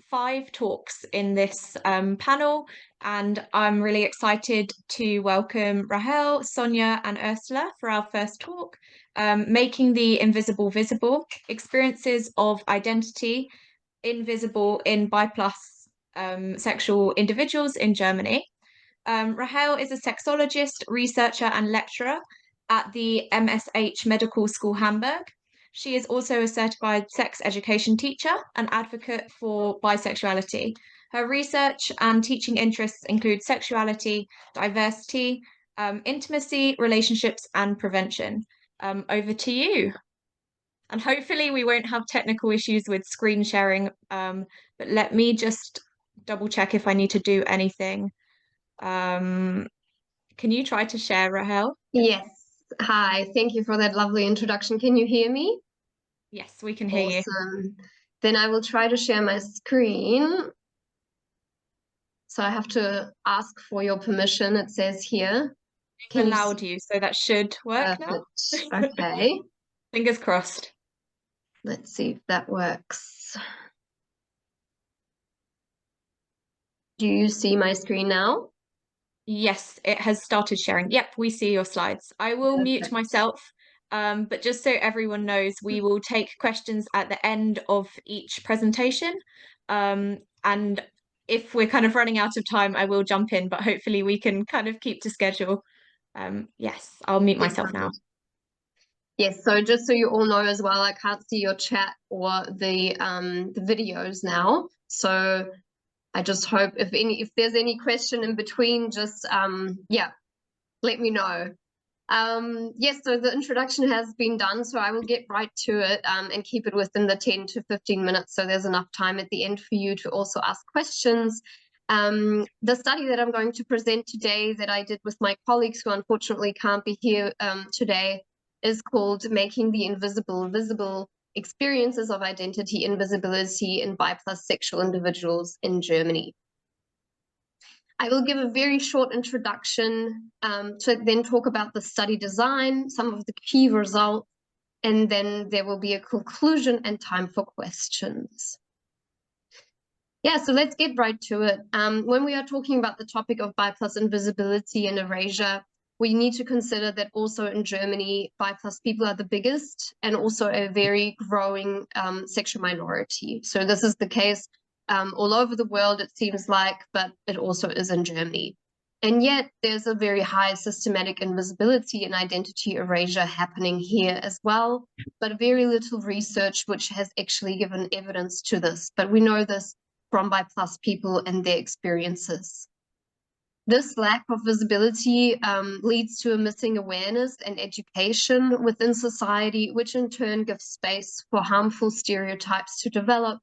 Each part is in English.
5 talks in this panel, and I'm really excited to welcome Rahel, Sonja, and Urszula for our first talk, Making the Invisible Visible, Experiences of Identity Invisible in Bi+sexual Individuals in Germany. Rahel is a sexologist, researcher, and lecturer at the MSH Medical School Hamburg. She is also a certified sex education teacher and advocate for bisexuality. Her research and teaching interests include sexuality, diversity, intimacy, relationships, and prevention. Over to you. And hopefully we won't have technical issues with screen sharing, but let me just double check if I need to do anything. Can you try to share, Rahel? Yes. Hi, thank you for that lovely introduction. Can you hear me? Yes, we can hear you. Awesome. Then I will try to share my screen. So I have to ask for your permission, it says here. I've allowed you, so that should work now. Okay. Fingers crossed. Let's see if that works. Do you see my screen now? Yes, it has started sharing. Yep, we see your slides. I will mute myself, but just so everyone knows, we will take questions at the end of each presentation. And if we're kind of running out of time, I will jump in, but hopefully we can kind of keep to schedule. Yes, I'll mute myself now. Yes, so just so you all know as well, I can't see your chat or the videos now. So I just hope if there's any question in between, just yeah, let me know. Yes, so the introduction has been done, so I will get right to it and keep it within the 10 to 15 minutes, so there's enough time at the end for you to also ask questions. The study that I'm going to present today that I did with my colleagues who unfortunately can't be here today is called Making the Invisible Visible, Experiences of Identity Invisibility in Bi+sexual Individuals in Germany. I will give a very short introduction to then talk about the study design, some of the key results, and then there will be a conclusion and time for questions. Yeah, so let's get right to it. When we are talking about the topic of bi+ invisibility and erasure, we need to consider that also in Germany, bi+ people are the biggest and also a very growing sexual minority. So this is the case all over the world, it seems like, but it also is in Germany. And yet there's a very high systematic invisibility and identity erasure happening here as well, but very little research which has actually given evidence to this. But we know this from bi+ people and their experiences. This lack of visibility leads to a missing awareness and education within society, which in turn gives space for harmful stereotypes to develop.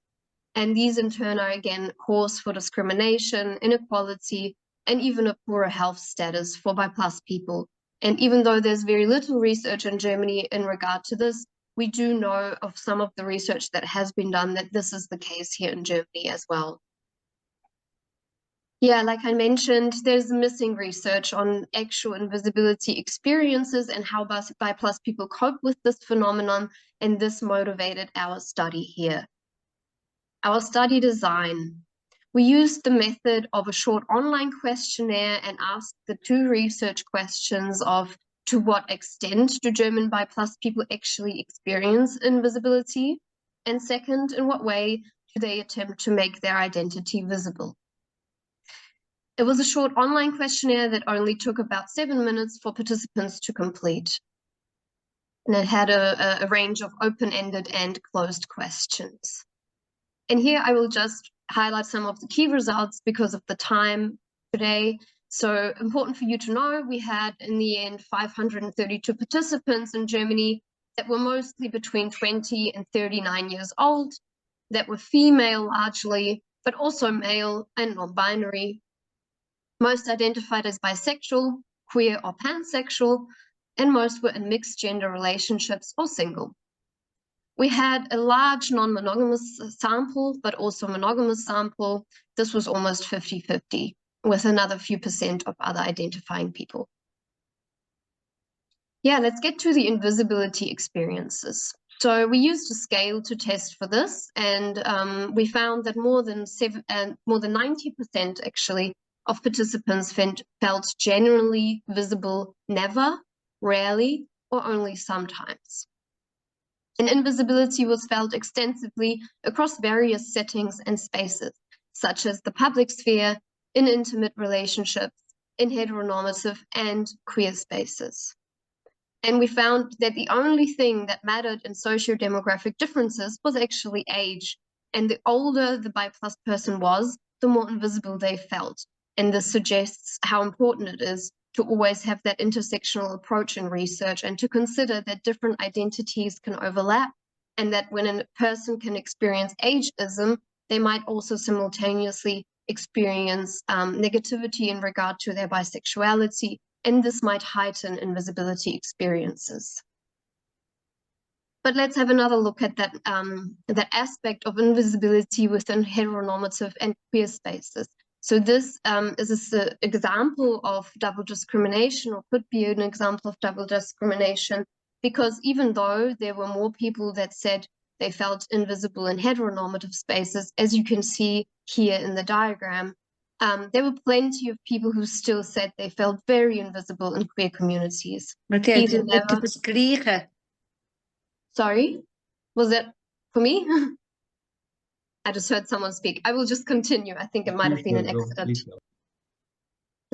And these in turn are again cause for discrimination, inequality, and even a poorer health status for bi+ people. And even though there's very little research in Germany in regard to this, we do know of some of the research that has been done that this is the case here in Germany as well. Yeah, like I mentioned, there's missing research on actual invisibility experiences and how bi+ people cope with this phenomenon, and this motivated our study here. Our study design. We used the method of a short online questionnaire and asked the 2 research questions of to what extent do German bi+ people actually experience invisibility? And second, in what way do they attempt to make their identity visible? It was a short online questionnaire that only took about 7 minutes for participants to complete. And it had a range of open-ended and closed questions. And here I will just highlight some of the key results because of the time today. So important for you to know, we had in the end 532 participants in Germany that were mostly between 20 and 39 years old, that were female largely, but also male and non-binary. Most identified as bisexual, queer or pansexual, and most were in mixed gender relationships or single. We had a large non-monogamous sample, but also monogamous sample. This was almost 50-50, with another few % of other identifying people. Yeah, let's get to the invisibility experiences. So we used a scale to test for this, and we found that more than 90% actually of participants felt generally visible never, rarely, or only sometimes. And invisibility was felt extensively across various settings and spaces, such as the public sphere, in intimate relationships, in heteronormative and queer spaces. And we found that the only thing that mattered in socio-demographic differences was actually age. And the older the bi+ person was, the more invisible they felt. And this suggests how important it is to always have that intersectional approach in research and to consider that different identities can overlap, and that when a person can experience ageism, they might also simultaneously experience negativity in regard to their bisexuality, and this might heighten invisibility experiences. But let's have another look at that, that aspect of invisibility within heteronormative and queer spaces. So this is an example of double discrimination, or could be an example of double discrimination, because even though there were more people that said they felt invisible in heteronormative spaces, as you can see here in the diagram, there were plenty of people who still said they felt very invisible in queer communities. Sorry, was that for me? I just heard someone speak. I will just continue. I think it might have been an accident.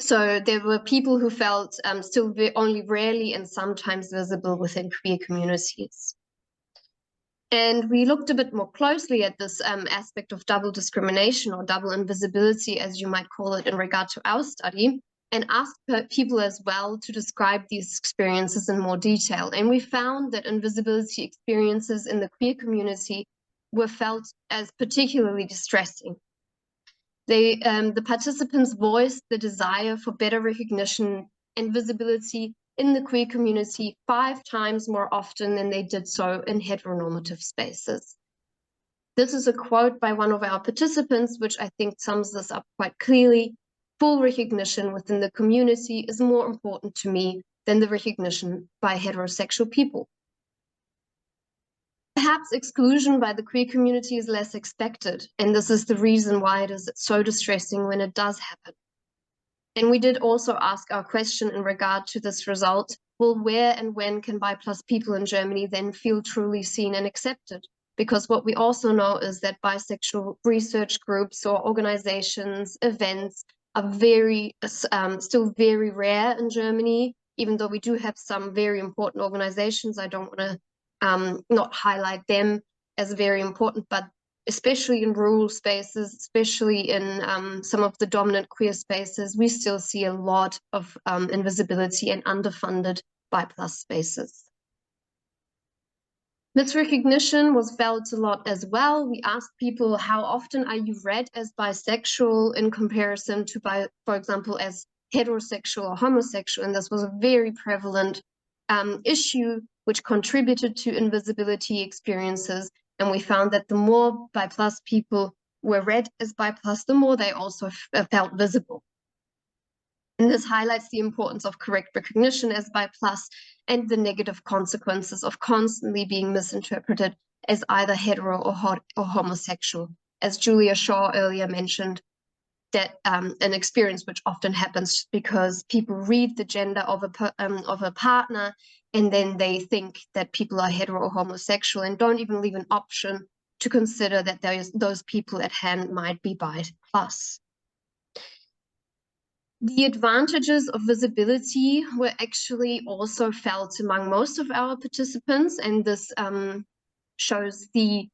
So there were people who felt still only rarely and sometimes visible within queer communities. And we looked a bit more closely at this aspect of double discrimination, or double invisibility, as you might call it, in regard to our study, and asked people as well to describe these experiences in more detail. And we found that invisibility experiences in the queer community were felt as particularly distressing. The participants voiced the desire for better recognition and visibility in the queer community 5 times more often than they did so in heteronormative spaces. This is a quote by one of our participants, which I think sums this up quite clearly. Full recognition within the community is more important to me than the recognition by heterosexual people. Perhaps exclusion by the queer community is less expected, and this is the reason why it is so distressing when it does happen. And we did also ask our question in regard to this result: well, where and when can bi+ people in Germany then feel truly seen and accepted? Because what we also know is that bisexual research groups or organizations, events are still very rare in Germany. Even though we do have some very important organizations, I don't want to not highlight them as very important, but especially in rural spaces, especially in some of the dominant queer spaces, we still see a lot of invisibility and underfunded bi+ spaces. This recognition was felt a lot as well. We asked people, how often are you read as bisexual in comparison to, for example, as heterosexual or homosexual? And this was a very prevalent issue, which contributed to invisibility experiences. And we found that the more bi+ people were read as bi+, the more they also felt visible. And this highlights the importance of correct recognition as bi+ and the negative consequences of constantly being misinterpreted as either hetero or homosexual. As Julia Shaw earlier mentioned, that an experience which often happens because people read the gender of a partner, and then they think that people are hetero or homosexual and don't even leave an option to consider that those people at hand might be bi+. The advantages of visibility were actually also felt among most of our participants, and this shows the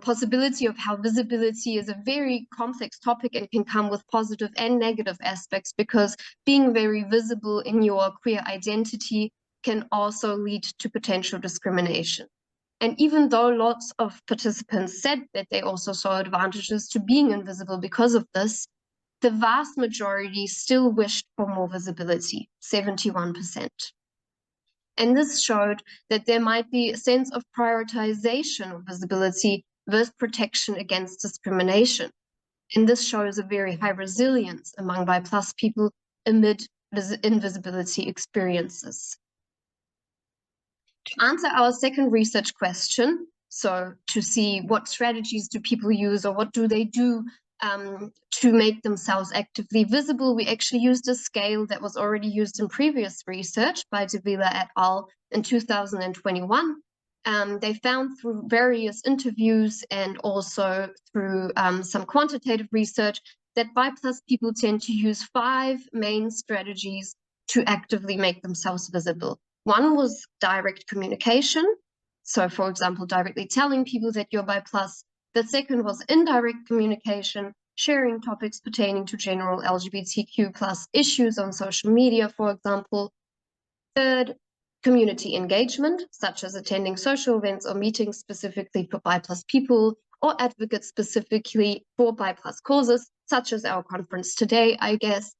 possibility of how visibility is a very complex topic and can come with positive and negative aspects, because being very visible in your queer identity can also lead to potential discrimination. And even though lots of participants said that they also saw advantages to being invisible because of this, the vast majority still wished for more visibility, 71%. And this showed that there might be a sense of prioritization of visibility versus protection against discrimination. And this shows a very high resilience among bi+ people amid invisibility experiences. To answer our second research question, so to see what strategies do people use or what do they do to make themselves actively visible, we actually used a scale that was already used in previous research by De Villa et al. In 2021. They found through various interviews and also through some quantitative research that bi+ people tend to use 5 main strategies to actively make themselves visible. One was direct communication. So, for example, directly telling people that you're bi+. The second was indirect communication, sharing topics pertaining to general LGBTQ+ issues on social media, for example. Third, community engagement, such as attending social events or meetings specifically for bi+ people, or advocates specifically for bi+ causes, such as our conference today, I guess.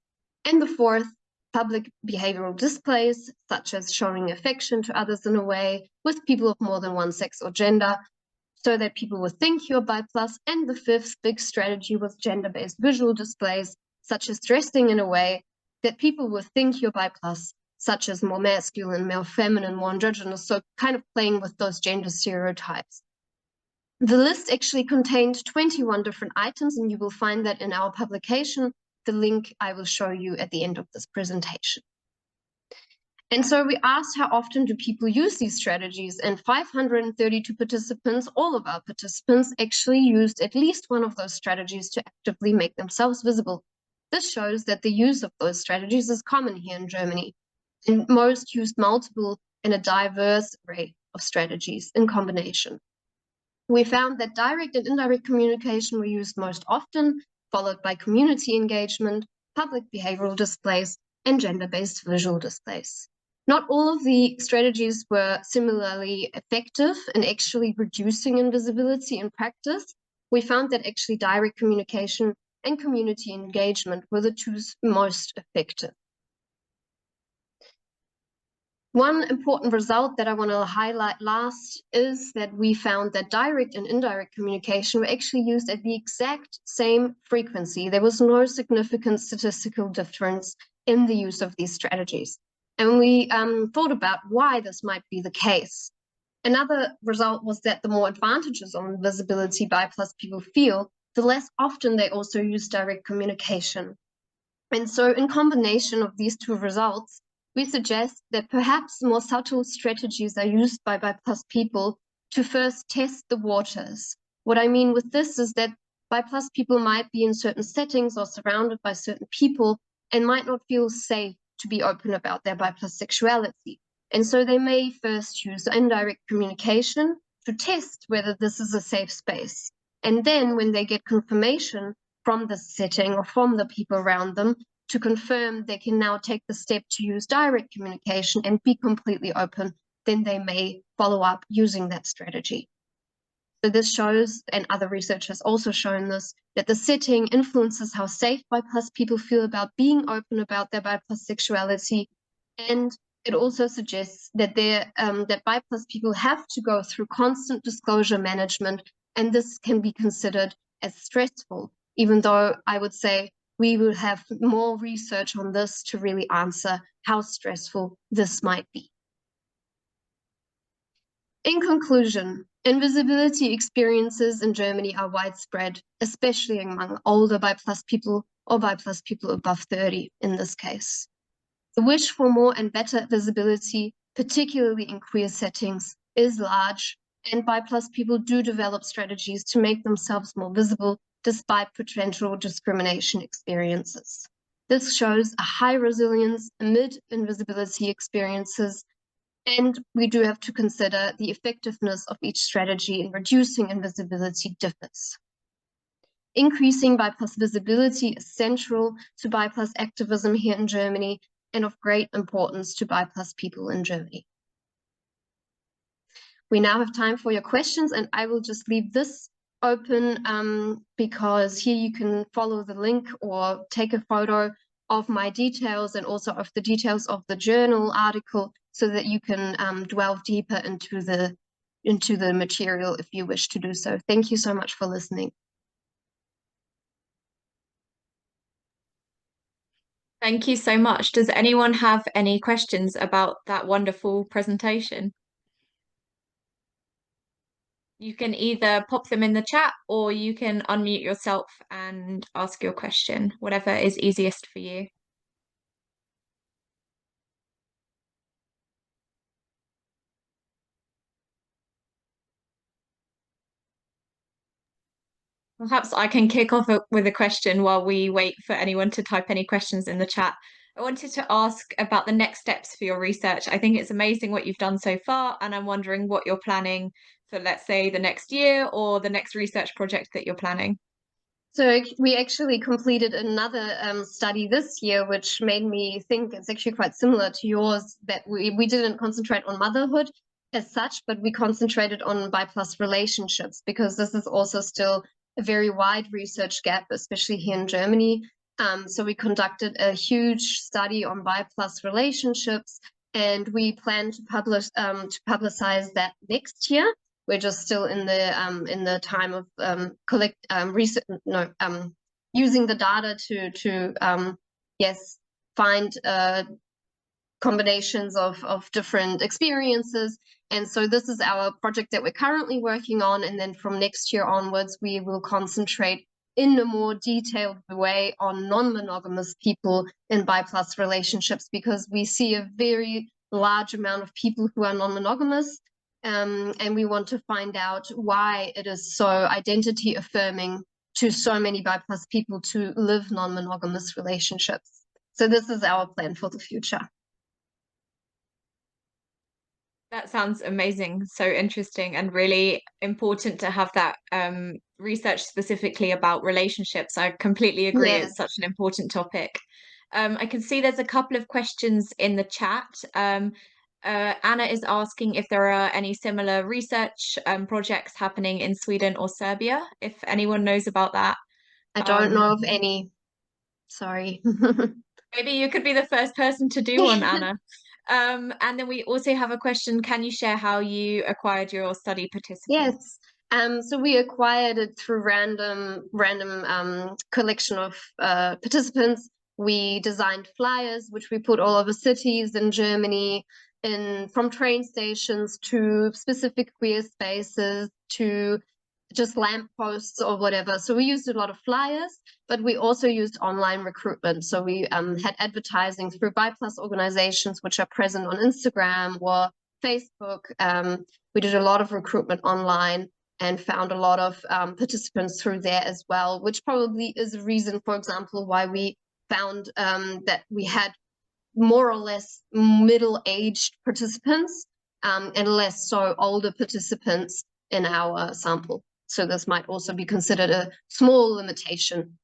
And the fourth, public behavioral displays, such as showing affection to others in a way with people of more than one sex or gender, so that people will think you're bi+. And the fifth big strategy was gender-based visual displays, such as dressing in a way that people will think you're bi+, such as more masculine, more feminine, more androgynous, so kind of playing with those gender stereotypes. The list actually contained 21 different items, and you will find that in our publication, the link I will show you at the end of this presentation. And so we asked how often do people use these strategies, and 532 participants, all of our participants, actually used at least one of those strategies to actively make themselves visible. This shows that the use of those strategies is common here in Germany, and most used multiple and a diverse array of strategies in combination. We found that direct and indirect communication were used most often, followed by community engagement, public behavioral displays, and gender-based visual displays. Not all of the strategies were similarly effective in actually reducing invisibility in practice. We found that actually direct communication and community engagement were the two most effective. One important result that I want to highlight last is that we found that direct and indirect communication were actually used at the exact same frequency. There was no significant statistical difference in the use of these strategies. And we thought about why this might be the case. Another result was that the more advantages on visibility bi+ people feel, the less often they also use direct communication. And so in combination of these two results, we suggest that perhaps more subtle strategies are used by bi+ people to first test the waters. What I mean with this is that bi+ people might be in certain settings or surrounded by certain people and might not feel safe to be open about their bi+ sexuality. And so they may first use indirect communication to test whether this is a safe space. And then when they get confirmation from the setting or from the people around them, to confirm they can now take the step to use direct communication and be completely open, then they may follow up using that strategy. So this shows, and other research has also shown this, that the setting influences how safe bi+ people feel about being open about their bi+ sexuality. And it also suggests that that bi+ people have to go through constant disclosure management, and this can be considered as stressful, even though I would say we will have more research on this to really answer how stressful this might be. In conclusion, invisibility experiences in Germany are widespread, especially among older bi+ people or bi+ people above 30 in this case. The wish for more and better visibility, particularly in queer settings, is large, and bi+ people do develop strategies to make themselves more visible despite potential discrimination experiences. This shows a high resilience amid invisibility experiences, and we do have to consider the effectiveness of each strategy in reducing invisibility differs. Increasing bi+ visibility is central to bi+ activism here in Germany and of great importance to bi+ people in Germany. We now have time for your questions, and I will just leave this open because here you can follow the link or take a photo of my details and also of the details of the journal article so that you can delve deeper into the material if you wish to do so. Thank you so much for listening. Thank you so much. Does anyone have any questions about that wonderful presentation? You can either pop them in the chat or you can unmute yourself and ask your question, whatever is easiest for you. Perhaps I can kick off with a question while we wait for anyone to type any questions in the chat. I wanted to ask about the next steps for your research. I think it's amazing what you've done so far, and I'm wondering what you're planning for, let's say, the next year or the next research project that you're planning. So we actually completed another study this year, which made me think it's actually quite similar to yours, that we didn't concentrate on motherhood as such, but we concentrated on bi+ relationships, because this is also still a very wide research gap, especially here in Germany. So we conducted a huge study on bi+ relationships, and we plan to publicize that next year. We're just still in the time of using the data to yes, find combinations of different experiences. And so this is our project that we're currently working on, and then from next year onwards we will concentrate in a more detailed way on non-monogamous people in bi+ relationships, because we see a very large amount of people who are non-monogamous. And we want to find out why it is so identity affirming to so many bi+ people to live non-monogamous relationships. So this is our plan for the future. That sounds amazing, so interesting, and really important to have that research specifically about relationships. I completely agree. Yeah. It's such an important topic. I can see there's a couple of questions in the chat. Anna is asking if there are any similar research projects happening in Sweden or Serbia, if anyone knows about that. I don't know of any. Sorry. Maybe you could be the first person to do one, Anna. And then we also have a question. Can you share how you acquired your study participants? Yes. So we acquired it through random collection of participants. We designed flyers, which we put all over cities in Germany, from train stations to specific queer spaces to just lampposts or whatever. So we used a lot of flyers, but we also used online recruitment. So we had advertising through bi+ organizations which are present on Instagram or Facebook. We did a lot of recruitment online and found a lot of participants through there as well, which probably is a reason, for example, why we found that we had more or less middle-aged participants and less so older participants in our sample. So this might also be considered a small limitation.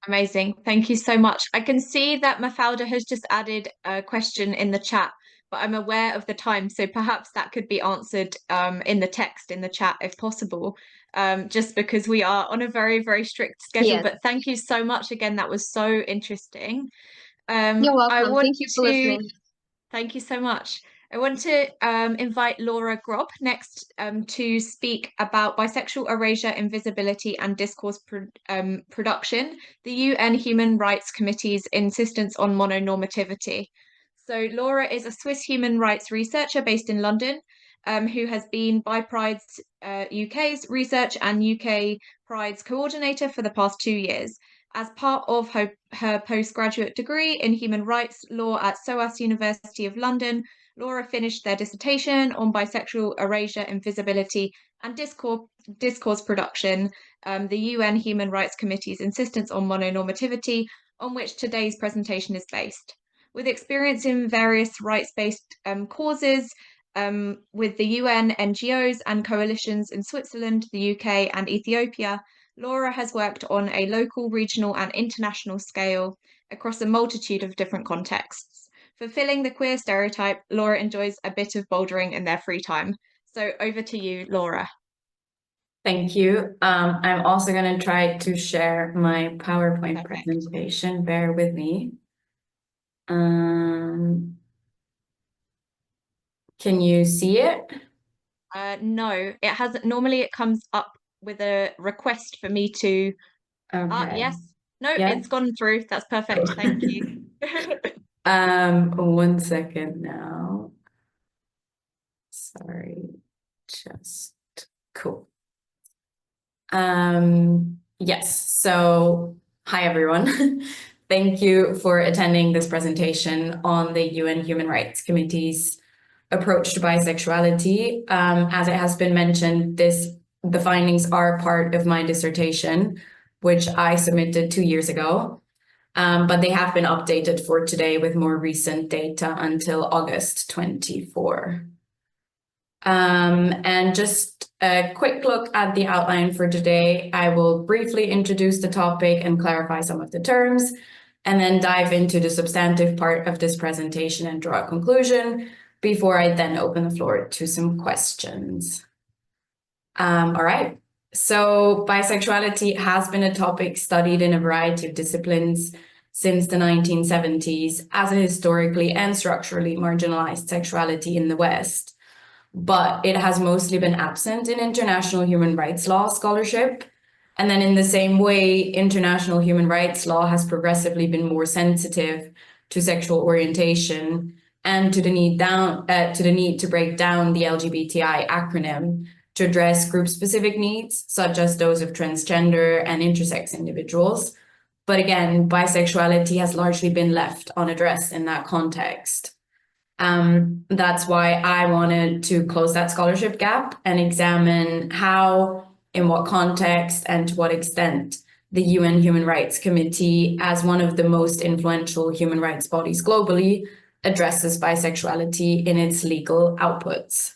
Amazing. Thank you so much. I can see that Mafalda has just added a question in the chat, but I'm aware of the time, so perhaps that could be answered in the text in the chat if possible, just because we are on a very, very strict schedule. Yes. But thank you so much again. That was so interesting. You're welcome. I want Thank you for listening. Thank you so much. I want to invite Laura Grob next to speak about Bisexual Erasure, Invisibility and Discourse Production, the UN Human Rights Committee's Insistence on Mononormativity. So Laura is a Swiss human rights researcher based in London, who has been Bi-Pride's UK's research and UK Pride's coordinator for the past 2 years. As part of her postgraduate degree in human rights law at SOAS University of London, Laura finished their dissertation on bisexual erasure, invisibility, and discourse production, the UN Human Rights Committee's insistence on mononormativity, on which today's presentation is based. With experience in various rights-based causes, with the UN, NGOs, and coalitions in Switzerland, the UK, and Ethiopia, Laura has worked on a local, regional, and international scale across a multitude of different contexts. Fulfilling the queer stereotype, Laura enjoys a bit of bouldering in their free time. So over to you, Laura. Thank you. I'm also going to try to share my PowerPoint presentation. Bear with me. Can you see it? No, it hasn't. Normally it comes up with a request for me to... Okay. Yes. No, yes. It's gone through. That's perfect. Thank you. 1 second now. Sorry. Just cool. Yes, so hi everyone. Thank you for attending this presentation on the UN Human Rights Committee's approach to bisexuality. As it has been mentioned, the findings are part of my dissertation, which I submitted 2 years ago, but they have been updated for today with more recent data until August 24. And just a quick look at the outline for today. I will briefly introduce the topic and clarify some of the terms, and then dive into the substantive part of this presentation and draw a conclusion before I then open the floor to some questions. All right, so bisexuality has been a topic studied in a variety of disciplines since the 1970s as a historically and structurally marginalized sexuality in the West, but it has mostly been absent in international human rights law scholarship. And then in the same way, international human rights law has progressively been more sensitive to sexual orientation and to the need to break down the LGBTI acronym to address group-specific needs, such as those of transgender and intersex individuals. But again, bisexuality has largely been left unaddressed in that context. That's why I wanted to close that scholarship gap and examine how, in what context, and to what extent the UN Human Rights Committee, as one of the most influential human rights bodies globally, addresses bisexuality in its legal outputs.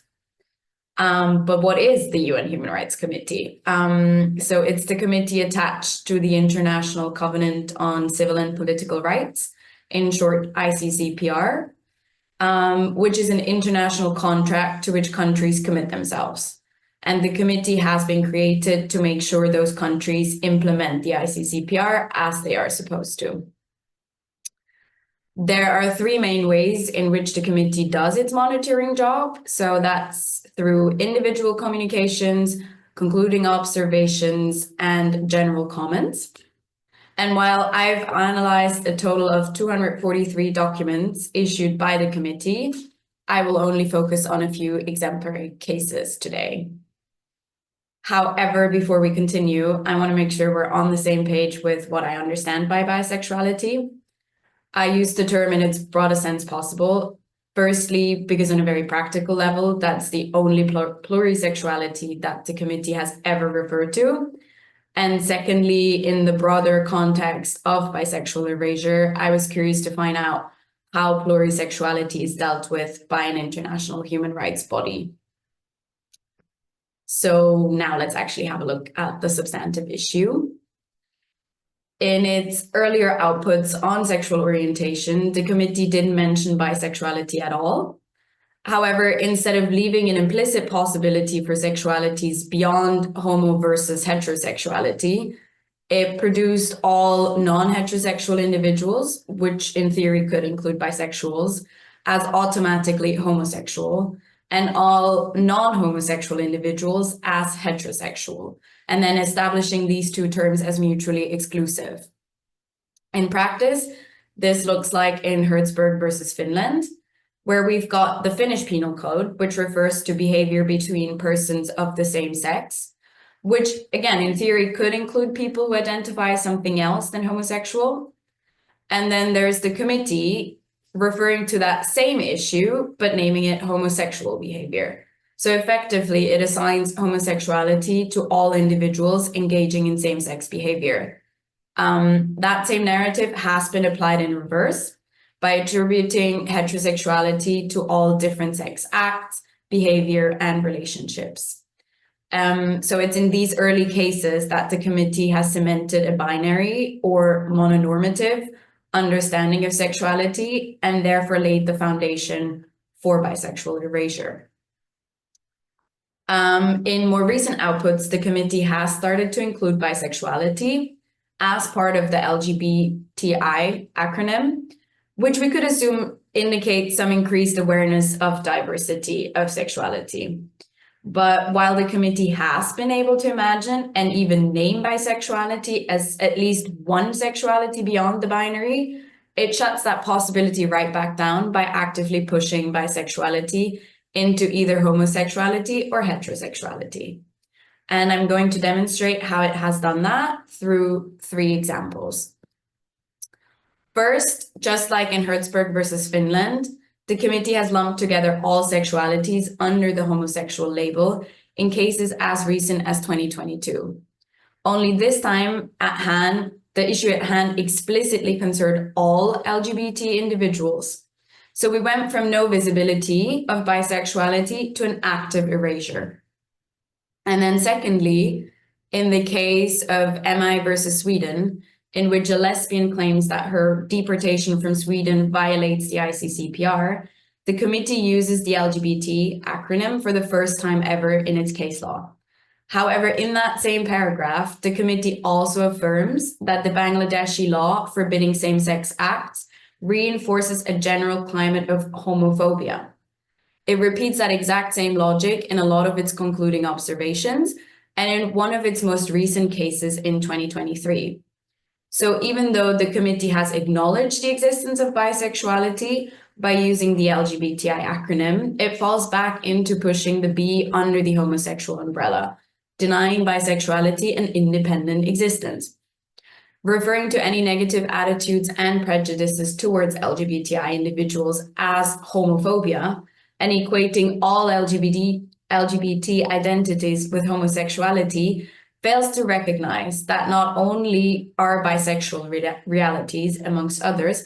But what is the UN Human Rights Committee? So it's the committee attached to the International Covenant on Civil and Political Rights, in short ICCPR, which is an international contract to which countries commit themselves. And the committee has been created to make sure those countries implement the ICCPR as they are supposed to. There are 3 main ways in which the committee does its monitoring job. So that's through individual communications, concluding observations, and general comments. And while I've analyzed a total of 243 documents issued by the committee, I will only focus on a few exemplary cases today. However, before we continue, I want to make sure we're on the same page with what I understand by bisexuality. I use the term in its broadest sense possible. Firstly, because on a very practical level, that's the only plurisexuality that the committee has ever referred to. And secondly, in the broader context of bisexual erasure, I was curious to find out how plurisexuality is dealt with by an international human rights body. So now let's actually have a look at the substantive issue. In its earlier outputs on sexual orientation, the committee didn't mention bisexuality at all. However, instead of leaving an implicit possibility for sexualities beyond homo versus heterosexuality, it produced all non-heterosexual individuals, which in theory could include bisexuals, as automatically homosexual, and all non-homosexual individuals as heterosexual, and then establishing these 2 terms as mutually exclusive. In practice, this looks like in Hertzberg versus Finland, where we've got the Finnish penal code, which refers to behavior between persons of the same sex, which again, in theory, could include people who identify as something else than homosexual. And then there's the committee referring to that same issue, but naming it homosexual behavior. So effectively, it assigns homosexuality to all individuals engaging in same-sex behavior. That same narrative has been applied in reverse by attributing heterosexuality to all different sex acts, behavior, and relationships. So it's in these early cases that the committee has cemented a binary or mononormative understanding of sexuality and therefore laid the foundation for bisexual erasure. In more recent outputs, the committee has started to include bisexuality as part of the LGBTI acronym, which we could assume indicates some increased awareness of diversity of sexuality. But while the committee has been able to imagine and even name bisexuality as at least one sexuality beyond the binary, it shuts that possibility right back down by actively pushing bisexuality into either homosexuality or heterosexuality. And I'm going to demonstrate how it has done that through 3 examples. First, just like in Hertzberg versus Finland, the committee has lumped together all sexualities under the homosexual label in cases as recent as 2022. Only this time at hand, the issue at hand explicitly concerned all LGBT individuals. So we went from no visibility of bisexuality to an active erasure. And then secondly, in the case of MI versus Sweden, in which a lesbian claims that her deportation from Sweden violates the ICCPR, the committee uses the LGBT acronym for the first time ever in its case law. However, in that same paragraph, the committee also affirms that the Bangladeshi law forbidding same-sex acts reinforces a general climate of homophobia. It repeats that exact same logic in a lot of its concluding observations and in one of its most recent cases in 2023. So even though the committee has acknowledged the existence of bisexuality by using the LGBTI acronym, it falls back into pushing the B under the homosexual umbrella, denying bisexuality an independent existence. Referring to any negative attitudes and prejudices towards LGBTI individuals as homophobia and equating all LGBT identities with homosexuality fails to recognize that not only are bisexual realities, amongst others,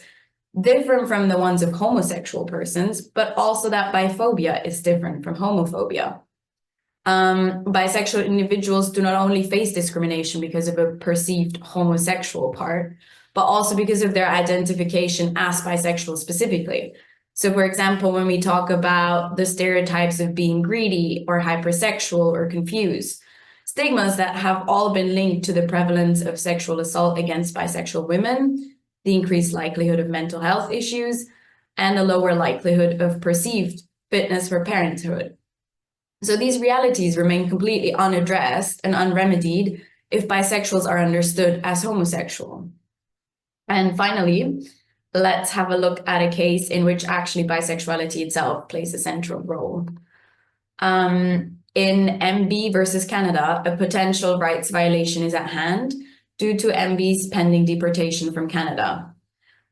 different from the ones of homosexual persons, but also that biphobia is different from homophobia. Bisexual individuals do not only face discrimination because of a perceived homosexual part, but also because of their identification as bisexual specifically. So, for example, when we talk about the stereotypes of being greedy or hypersexual or confused, stigmas that have all been linked to the prevalence of sexual assault against bisexual women, the increased likelihood of mental health issues, and a lower likelihood of perceived fitness for parenthood. So these realities remain completely unaddressed and unremedied if bisexuals are understood as homosexual. And finally, let's have a look at a case in which actually bisexuality itself plays a central role. In MB versus Canada, a potential rights violation is at hand due to MB's pending deportation from Canada.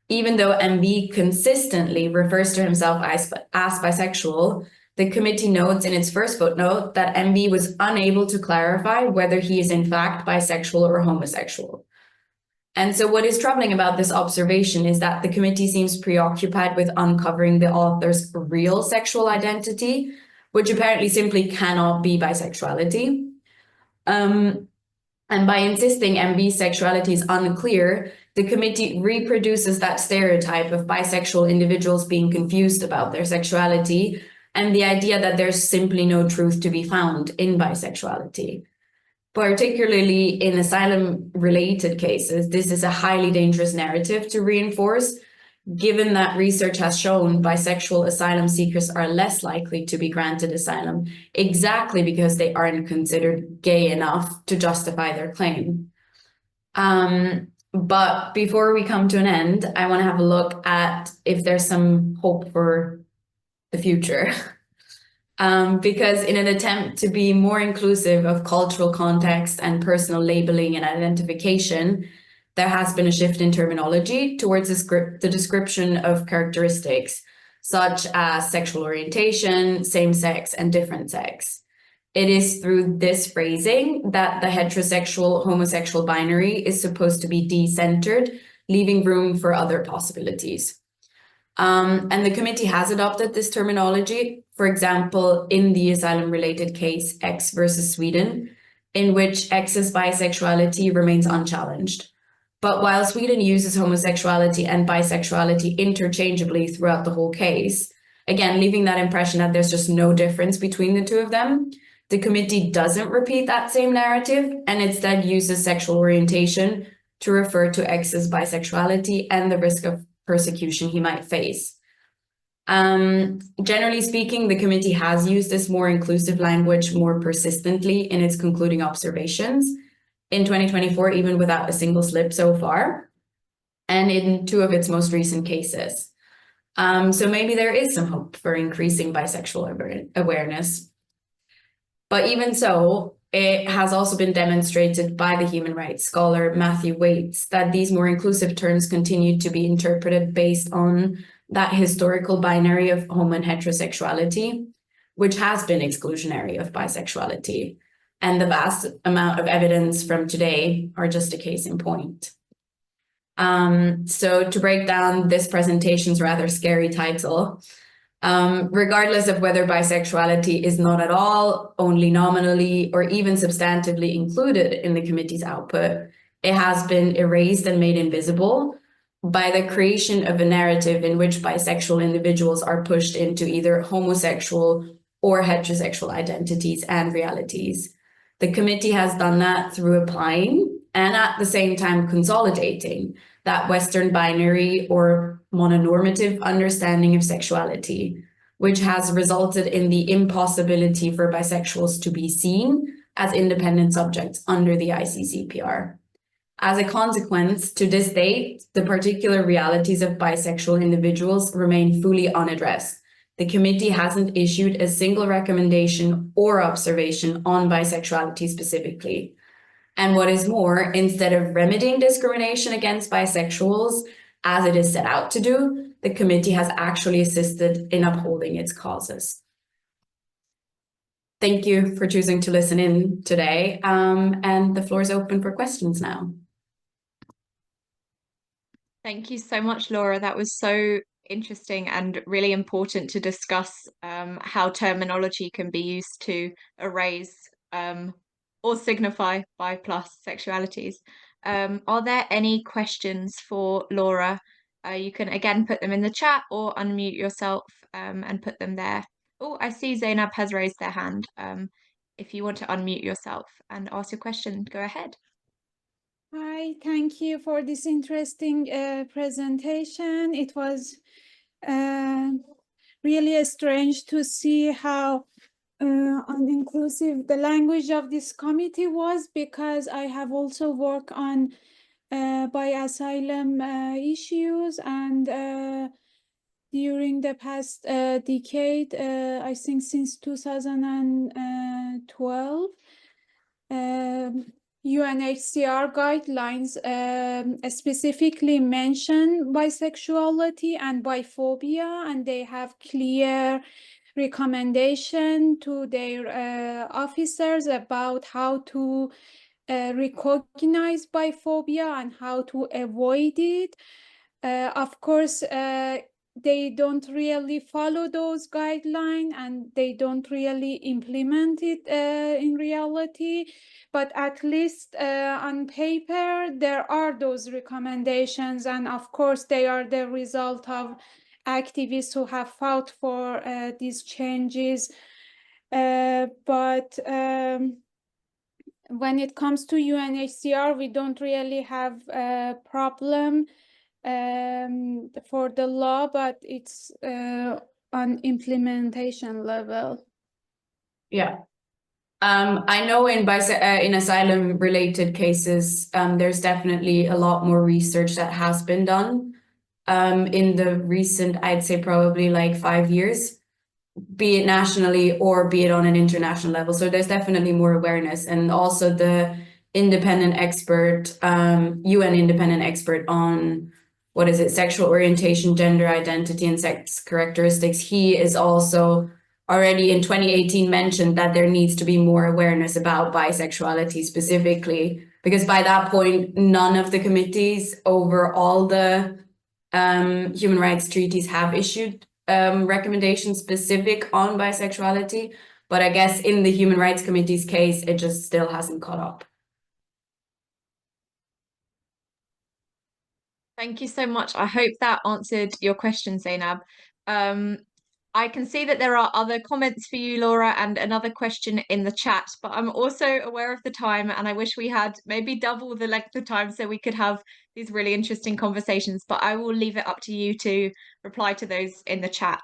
Even though MB consistently refers to himself as bisexual, the committee notes in its first footnote that MB was unable to clarify whether he is in fact bisexual or homosexual. And so what is troubling about this observation is that the committee seems preoccupied with uncovering the author's real sexual identity, which apparently simply cannot be bisexuality. And by insisting MB's sexuality is unclear, the committee reproduces that stereotype of bisexual individuals being confused about their sexuality and the idea that there's simply no truth to be found in bisexuality. Particularly in asylum-related cases, this is a highly dangerous narrative to reinforce, given that research has shown bisexual asylum seekers are less likely to be granted asylum, exactly because they aren't considered gay enough to justify their claim. But before we come to an end, I want to have a look at if there's some hope for the future. Because in an attempt to be more inclusive of cultural context and personal labeling and identification, there has been a shift in terminology towards the description of characteristics such as sexual orientation, same sex, and different sex. It is through this phrasing that the heterosexual homosexual binary is supposed to be de-centered, leaving room for other possibilities. And the committee has adopted this terminology, for example, in the asylum-related case X versus Sweden, in which X's bisexuality remains unchallenged. But while Sweden uses homosexuality and bisexuality interchangeably throughout the whole case, again, leaving that impression that there's just no difference between the two of them, the committee doesn't repeat that same narrative and instead uses sexual orientation to refer to X's bisexuality and the risk of persecution he might face. Generally speaking, the committee has used this more inclusive language more persistently in its concluding observations in 2024, even without a single slip so far, and in 2 of its most recent cases. So maybe there is some hope for increasing bisexual awareness. But even so, it has also been demonstrated by the human rights scholar Matthew Waits that these more inclusive terms continue to be interpreted based on that historical binary of homo and heterosexuality, which has been exclusionary of bisexuality. And the vast amount of evidence from today are just a case in point. So to break down this presentation's rather scary title, regardless of whether bisexuality is not at all, only nominally, or even substantively included in the committee's output, it has been erased and made invisible by the creation of a narrative in which bisexual individuals are pushed into either homosexual or heterosexual identities and realities. The committee has done that through applying and at the same time consolidating that Western binary or mononormative understanding of sexuality, which has resulted in the impossibility for bisexuals to be seen as independent subjects under the ICCPR. As a consequence, to this date, the particular realities of bisexual individuals remain fully unaddressed. The committee hasn't issued a single recommendation or observation on bisexuality specifically. And what is more, instead of remedying discrimination against bisexuals, as it is set out to do, the committee has actually assisted in upholding its causes. Thank you for choosing to listen in today, and the floor is open for questions now. Thank you so much, Laura. That was so interesting and really important to discuss how terminology can be used to erase or signify bi-plus sexualities. Are there any questions for Laura? You can again put them in the chat or unmute yourself and put them there. Oh, I see Zainab has raised their hand. If you want to unmute yourself and ask your question, go ahead. Hi, thank you for this interesting presentation. It was really strange to see how uninclusive the language of this committee was, because I have also worked on asylum issues, and during the past decade, I think since 2012, UNHCR guidelines specifically mention bisexuality and biphobia, and they have clear recommendation to their officers about how to recognize biphobia and how to avoid it. Of course, they don't really follow those guidelines and they don't really implement it in reality, but at least on paper there are those recommendations, and of course they are the result of activists who have fought for these changes. But when it comes to UNHCR, we don't really have a problem for the law, but it's on implementation level. Yeah. I know in asylum-related cases, there's definitely a lot more research that has been done in the recent, I'd say probably like 5 years, be it nationally or be it on an international level. So there's definitely more awareness, and also the independent expert, UN independent expert on sexual orientation, gender identity, and sex characteristics. He is also already in 2018 mentioned that there needs to be more awareness about bisexuality specifically, because by that point, none of the committees over all the human rights treaties have issued recommendations specific on bisexuality. But I guess in the Human Rights Committee's case, it just still hasn't caught up. Thank you so much. I hope that answered your question, Zainab. I can see that there are other comments for you, Laura, and another question in the chat, but I'm also aware of the time, and I wish we had maybe double the length of time so we could have these really interesting conversations, but I will leave it up to you to reply to those in the chat.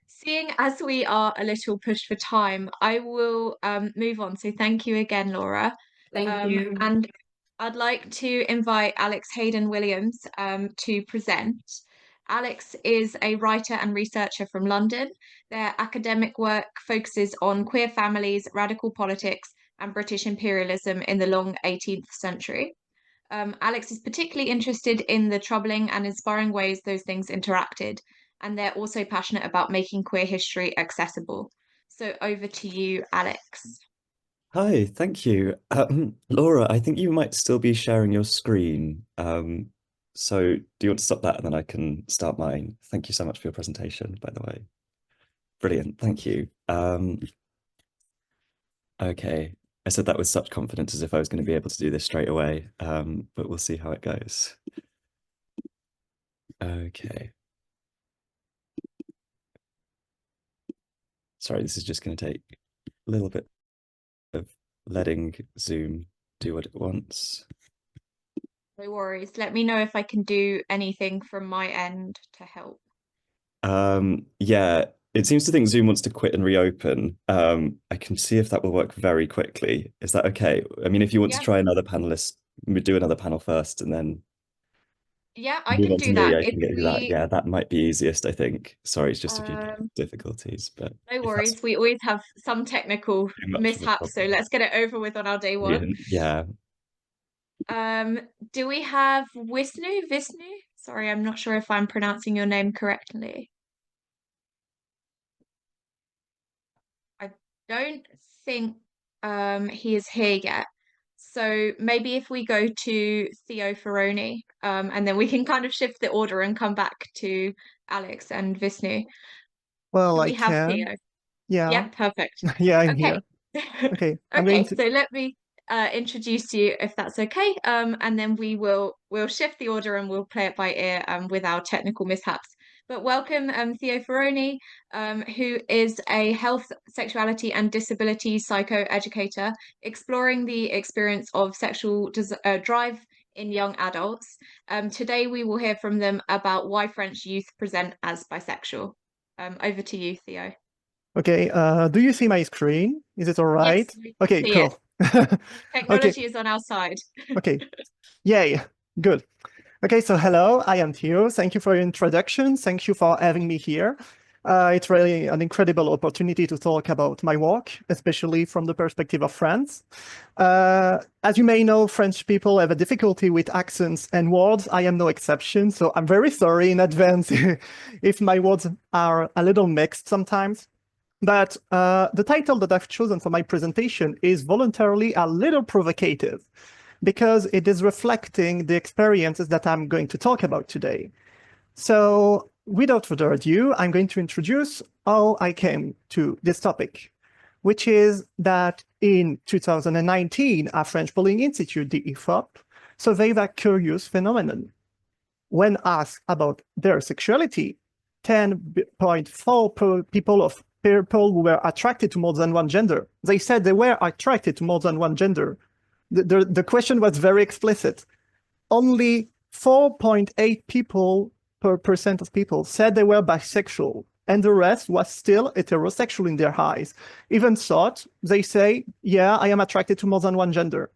Seeing as we are a little pushed for time, I will move on. So thank you again, Laura. Thank you. And I'd like to invite Alex Hayden Williams to present. Alex is a writer and researcher from London. Their academic work focuses on queer families, radical politics, and British imperialism in the long 18th century. Alex is particularly interested in the troubling and inspiring ways those things interacted, and they're also passionate about making queer history accessible. So over to you, Alex. Hi, thank you. Laura, I think you might still be sharing your screen. So do you want to stop that and then I can start mine? Thank you so much for your presentation, by the way. Brilliant, thank you. Okay, I said that with such confidence as if I was going to be able to do this straight away, but we'll see how it goes. Okay. Sorry, this is just going to take a little bit of letting Zoom do what it wants. No worries. Let me know if I can do anything from my end to help. Yeah, it seems to think Zoom wants to quit and reopen. I can see if that will work very quickly. Is that okay? I mean, if you want to try another panelist, we do another panel first and then I can do that. I can get you that. Yeah, that might be easiest, I think. Sorry, it's just a few difficulties, but no worries. We always have some technical mishaps, so let's get it over with on our day one. Yeah. Do we have Visnu? Sorry, I'm not sure if I'm pronouncing your name correctly. I don't think he is here yet. So maybe if we go to Theo Ferroni, and then we can kind of shift the order and come back to Alex and Visnu. Well, I have Theo. Yeah, perfect. Yeah, I'm here. Okay, so let me introduce you if that's okay, and then we'll shift the order and we'll play it by ear with our technical mishaps. But welcome Theo Ferroni, who is a health, sexuality and disability psychoeducator exploring the experience of sexual drive in young adults. Today we will hear from them about why French youth present as bisexual. Over to you, Theo. Okay, do you see my screen? Is it all right? Yes, okay, cool. Technology is on our side. Okay, yay, good. Okay, so hello, I am Theo. Thank you for your introduction. Thank you for having me here. It's really an incredible opportunity to talk about my work, especially from the perspective of France. As you may know, French people have a difficulty with accents and words. I am no exception, so I'm very sorry in advance if my words are a little mixed sometimes. But the title that I've chosen for my presentation is voluntarily a little provocative, because it is reflecting the experiences that I'm going to talk about today. So without further ado, I'm going to introduce how I came to this topic, which is that in 2019, a French polling institute, the IFOP, surveyed a curious phenomenon. When asked about their sexuality, 10.4 people who were attracted to more than one gender, they said they were attracted to more than one gender. The question was very explicit. Only 4.8 people per % of people said they were bisexual, and the rest was still heterosexual in their eyes. Even thought, they say, yeah, I am attracted to more than one gender.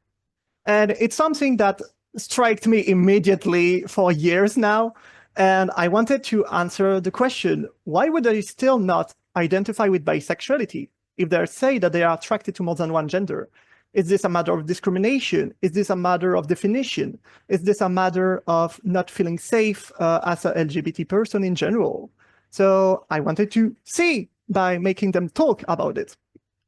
And it's something that struck me immediately for years now. And I wanted to answer the question, why would they still not identify with bisexuality if they say that they are attracted to more than one gender? Is this a matter of discrimination? Is this a matter of definition? Is this a matter of not feeling safe as a LGBT person in general? So I wanted to see by making them talk about it.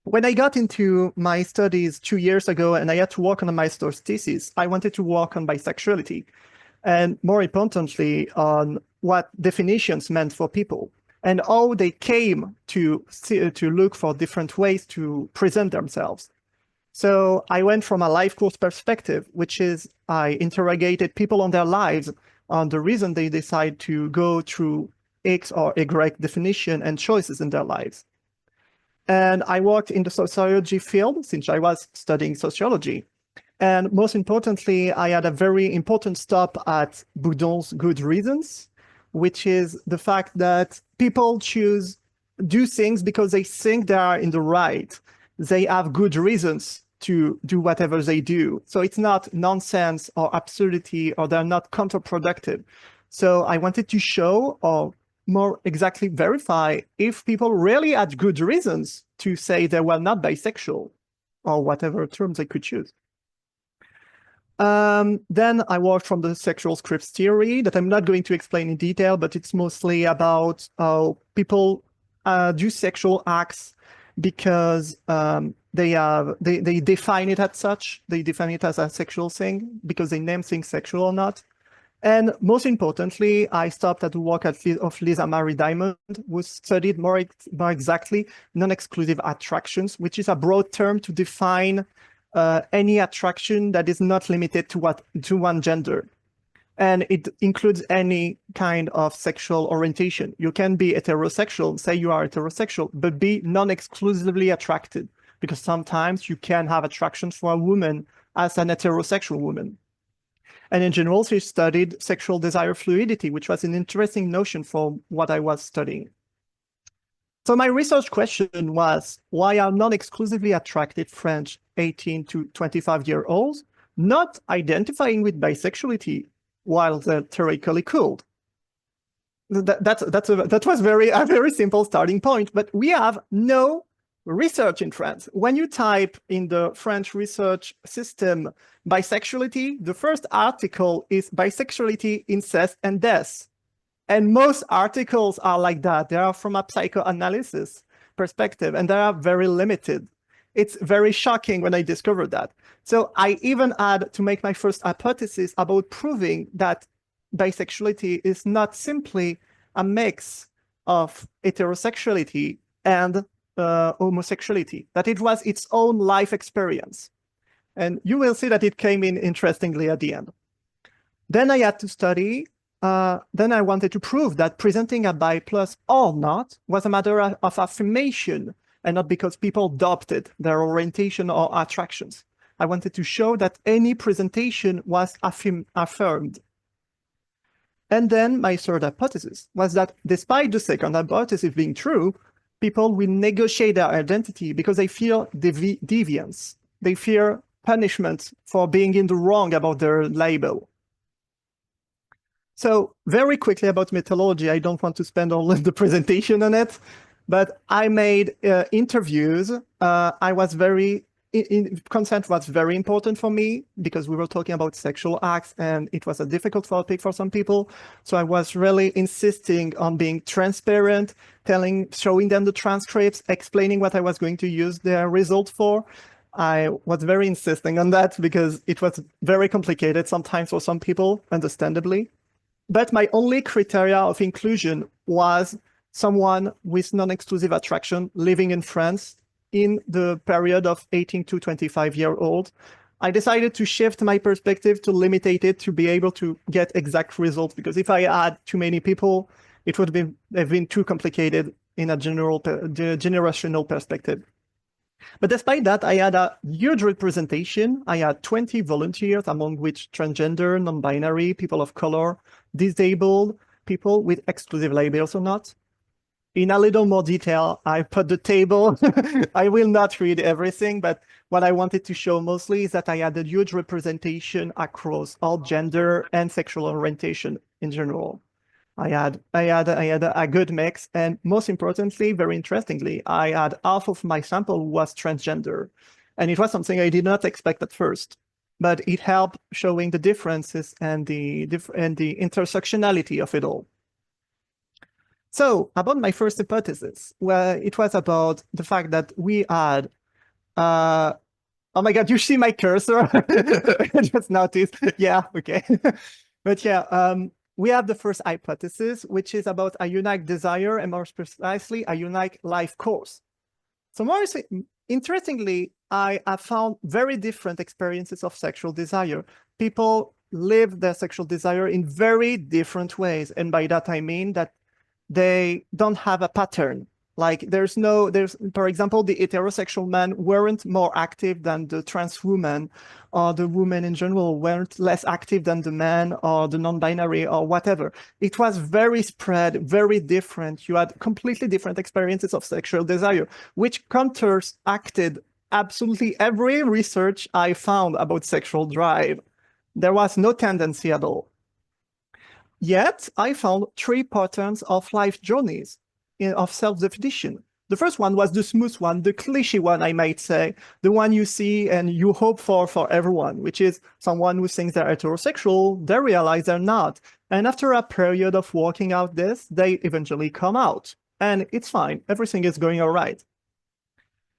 When I got into my studies 2 years ago and I had to work on a master's thesis, I wanted to work on bisexuality and more importantly on what definitions meant for people and how they came to look for different ways to present themselves. So I went from a life course perspective, which is I interrogated people on their lives on the reason they decide to go through X or Y definition and choices in their lives. And I worked in the sociology field since I was studying sociology. And most importantly, I had a very important stop at Boudon's good reasons, which is the fact that people do things because they think they are in the right. They have good reasons to do whatever they do. So it's not nonsense or absurdity, or they're not counterproductive. So I wanted to show, or more exactly verify, if people really had good reasons to say they were not bisexual, or whatever terms they could choose. Then I worked from the sexual scripts theory that I'm not going to explain in detail, but it's mostly about how people do sexual acts because they define it as such. They define it as a sexual thing because they name things sexual or not. And most importantly, I stopped at the work of Lisa Marie Diamond, who studied more exactly non-exclusive attractions, which is a broad term to define any attraction that is not limited to one gender. And it includes any kind of sexual orientation. You can be heterosexual, say you are heterosexual, but be non-exclusively attracted, because sometimes you can have attraction for a woman as an heterosexual woman. And in general, she studied sexual desire fluidity, which was an interesting notion for what I was studying. So my research question was, why are non-exclusively attracted French 18 to 25-year-olds not identifying with bisexuality while they're theoretically cool? That was a very simple starting point, but we have no research in France. When you type in the French research system bisexuality, the first article is bisexuality, incest, and death. And most articles are like that. They are from a psychoanalysis perspective, and they are very limited. It's very shocking when I discovered that. So I even had to make my first hypothesis about proving that bisexuality is not simply a mix of heterosexuality and homosexuality, that it was its own life experience. And you will see that it came in interestingly at the end. Then I had to study, then I wanted to prove that presenting a bi+ or not was a matter of affirmation and not because people adopted their orientation or attractions. I wanted to show that any presentation was affirmed. And then my third hypothesis was that despite the second hypothesis being true, people will negotiate their identity because they fear deviance. They fear punishment for being in the wrong about their label. So very quickly about methodology, I don't want to spend all of the presentation on it, but I made interviews. I was consent was very important for me because we were talking about sexual acts and it was a difficult topic for some people. So I was really insisting on being transparent, showing them the transcripts, explaining what I was going to use their result for. I was very insisting on that because it was very complicated sometimes for some people, understandably. But my only criteria of inclusion was someone with non-exclusive attraction living in France in the period of 18 to 25-year-old. I decided to shift my perspective to limit it to be able to get exact results, because if I had too many people, it would have been too complicated in a generational perspective. But despite that, I had a huge representation. I had 20 volunteers, among which transgender, non-binary, people of color, disabled, people with exclusive labels or not. In a little more detail, I put the table. I will not read everything, but what I wanted to show mostly is that I had a huge representation across all gender and sexual orientation in general. I had a good mix, and most importantly, very interestingly, I had half of my sample was transgender, and it was something I did not expect at first, but it helped showing the differences and the intersectionality of it all. So about my first hypothesis, well, it was about the fact that we had, oh my God, you see my cursor? I just noticed. Yeah, okay. But yeah, we have the first hypothesis, which is about a unique desire and more precisely a unique life course. So more interestingly, I have found very different experiences of sexual desire. People live their sexual desire in very different ways. And by that, I mean that they don't have a pattern. Like for example, the heterosexual men weren't more active than the trans woman, or the women in general weren't less active than the men or the non-binary or whatever. It was very spread, very different. You had completely different experiences of sexual desire, which counteracted absolutely every research I found about sexual drive. There was no tendency at all. Yet I found 3 patterns of life journeys of self-definition. The first one was the smooth one, the cliche one, I might say, the one you see and you hope for everyone, which is someone who thinks they're heterosexual, they realize they're not. And after a period of working out this, they eventually come out. And it's fine, everything is going all right.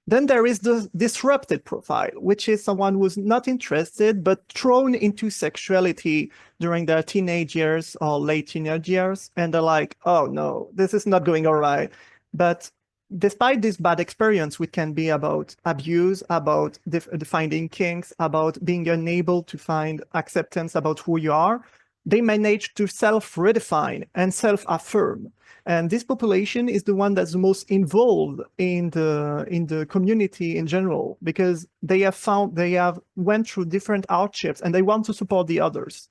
Then there is the disrupted profile, which is someone who's not interested, but thrown into sexuality during their teenage years or late teenage years. And they're like, oh no, this is not going all right. But despite this bad experience, which can be about abuse, about finding kinks, about being unable to find acceptance about who you are, they manage to self-redefine and self-affirm. And this population is the one that's the most involved in the community in general, because they have went through different hardships and they want to support the others.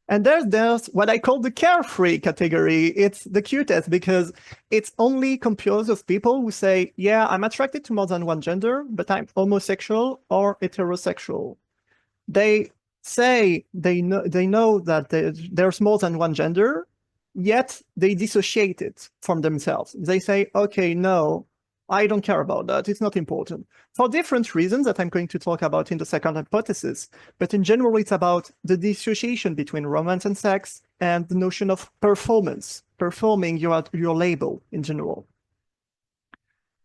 And there's what I call the carefree category. It's the cutest because it's only composed of people who say, yeah, I'm attracted to more than one gender, but I'm homosexual or heterosexual. They say they know that there's more than one gender, yet they dissociate it from themselves. They say, okay, no, I don't care about that. It's not important. For different reasons that I'm going to talk about in the second hypothesis. But in general, it's about the dissociation between romance and sex and the notion of performance, performing your label in general.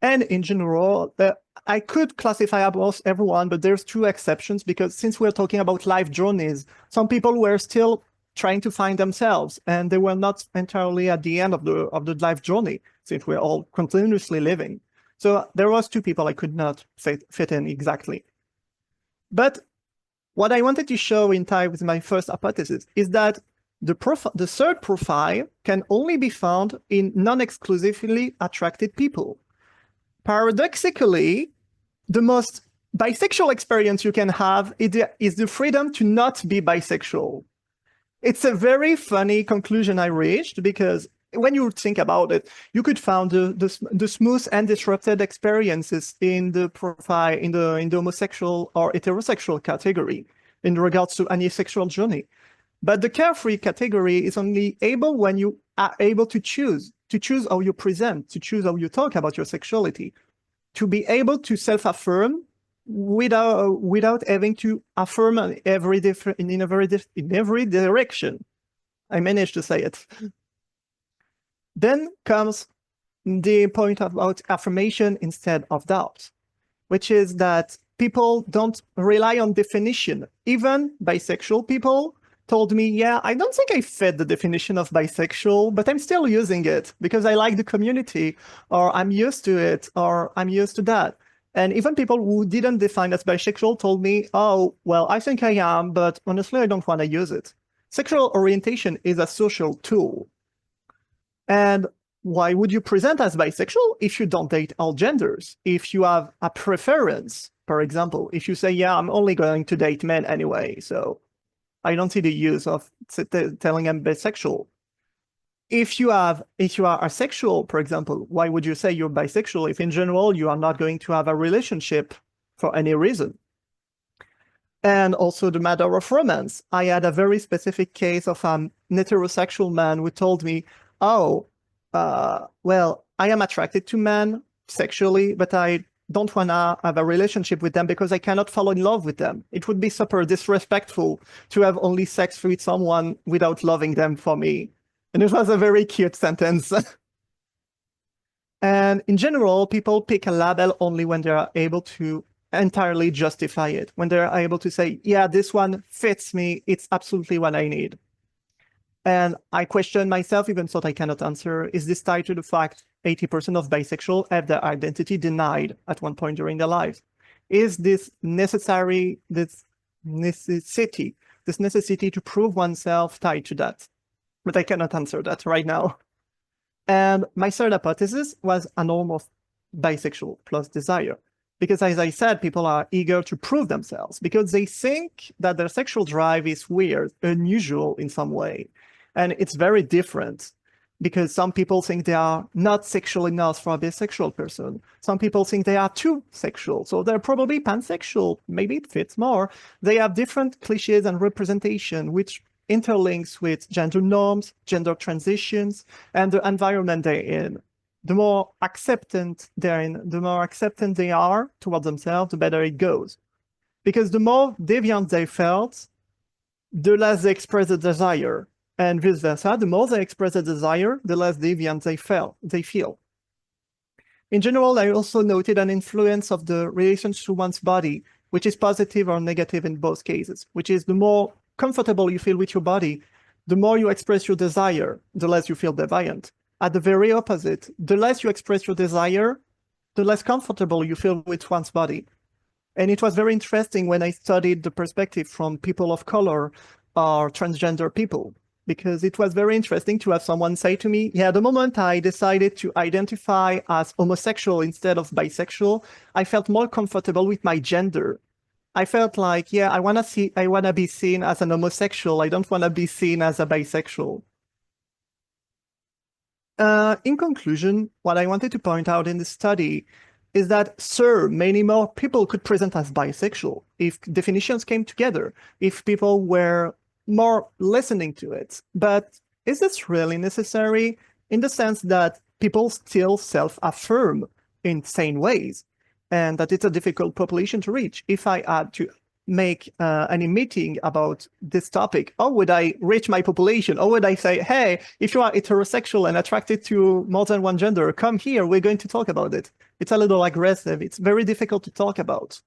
And in general, I could classify almost everyone, but there's 2 exceptions, because since we're talking about life journeys, some people were still trying to find themselves, and they were not entirely at the end of the life journey, since we're all continuously living. So there was 2 people I could not fit in exactly. But what I wanted to show in tie with my first hypothesis is that the third profile can only be found in non-exclusively attracted people. Paradoxically, the most bisexual experience you can have is the freedom to not be bisexual. It's a very funny conclusion I reached, because when you think about it, you could find the smooth and disrupted experiences in the profile, in the homosexual or heterosexual category in regards to any sexual journey. But the carefree category is only able when you are able to choose how you present, to choose how you talk about your sexuality, to be able to self-affirm without having to affirm in every direction. I managed to say it. Then comes the point about affirmation instead of doubt, which is that people don't rely on definition. Even bisexual people told me, yeah, I don't think I fit the definition of bisexual, but I'm still using it because I like the community, or I'm used to it, or I'm used to that. And even people who didn't define as bisexual told me, oh, well, I think I am, but honestly, I don't want to use it. Sexual orientation is a social tool. And why would you present as bisexual if you don't date all genders? If you have a preference, for example, if you say, yeah, I'm only going to date men anyway, so I don't see the use of telling I'm bisexual. If you are asexual, for example, why would you say you're bisexual if in general you are not going to have a relationship for any reason? And also the matter of romance. I had a very specific case of an heterosexual man who told me, oh, well, I am attracted to men sexually, but I don't want to have a relationship with them because I cannot fall in love with them. It would be super disrespectful to have only sex with someone without loving them for me. And it was a very cute sentence. And in general, people pick a label only when they are able to entirely justify it, when they're able to say, yeah, this one fits me, it's absolutely what I need. And I question myself, even though I cannot answer, is this tied to the fact 80% of bisexual have their identity denied at one point during their lives? Is this necessity to prove oneself tied to that? But I cannot answer that right now. And my third hypothesis was a norm of bisexual plus desire. Because as I said, people are eager to prove themselves because they think that their sexual drive is weird, unusual in some way. And it's very different because some people think they are not sexual enough for a bisexual person. Some people think they are too sexual, so they're probably pansexual. Maybe it fits more. They have different cliches and representation, which interlinks with gender norms, gender transitions, and the environment they're in. The more acceptant they're in, the more acceptant they are towards themselves, the better it goes. Because the more deviant they felt, the less they express a desire, and vice versa. The more they express a desire, the less deviant they feel. In general, I also noted an influence of the relationship to one's body, which is positive or negative in both cases, which is the more comfortable you feel with your body, the more you express your desire, the less you feel deviant. At the very opposite, the less you express your desire, the less comfortable you feel with one's body. And it was very interesting when I studied the perspective from people of color or transgender people, because it was very interesting to have someone say to me, yeah, the moment I decided to identify as homosexual instead of bisexual, I felt more comfortable with my gender. I felt like, yeah, I want to be seen as an homosexual. I don't want to be seen as a bisexual. In conclusion, what I wanted to point out in the study is that, sir, many more people could present as bisexual if definitions came together, if people were more listening to it. But is this really necessary in the sense that people still self-affirm in sane ways and that it's a difficult population to reach? If I had to make any meeting about this topic, how would I reach my population? Or would I say, hey, if you are heterosexual and attracted to more than one gender, come here, we're going to talk about it. It's a little aggressive. It's very difficult to talk about.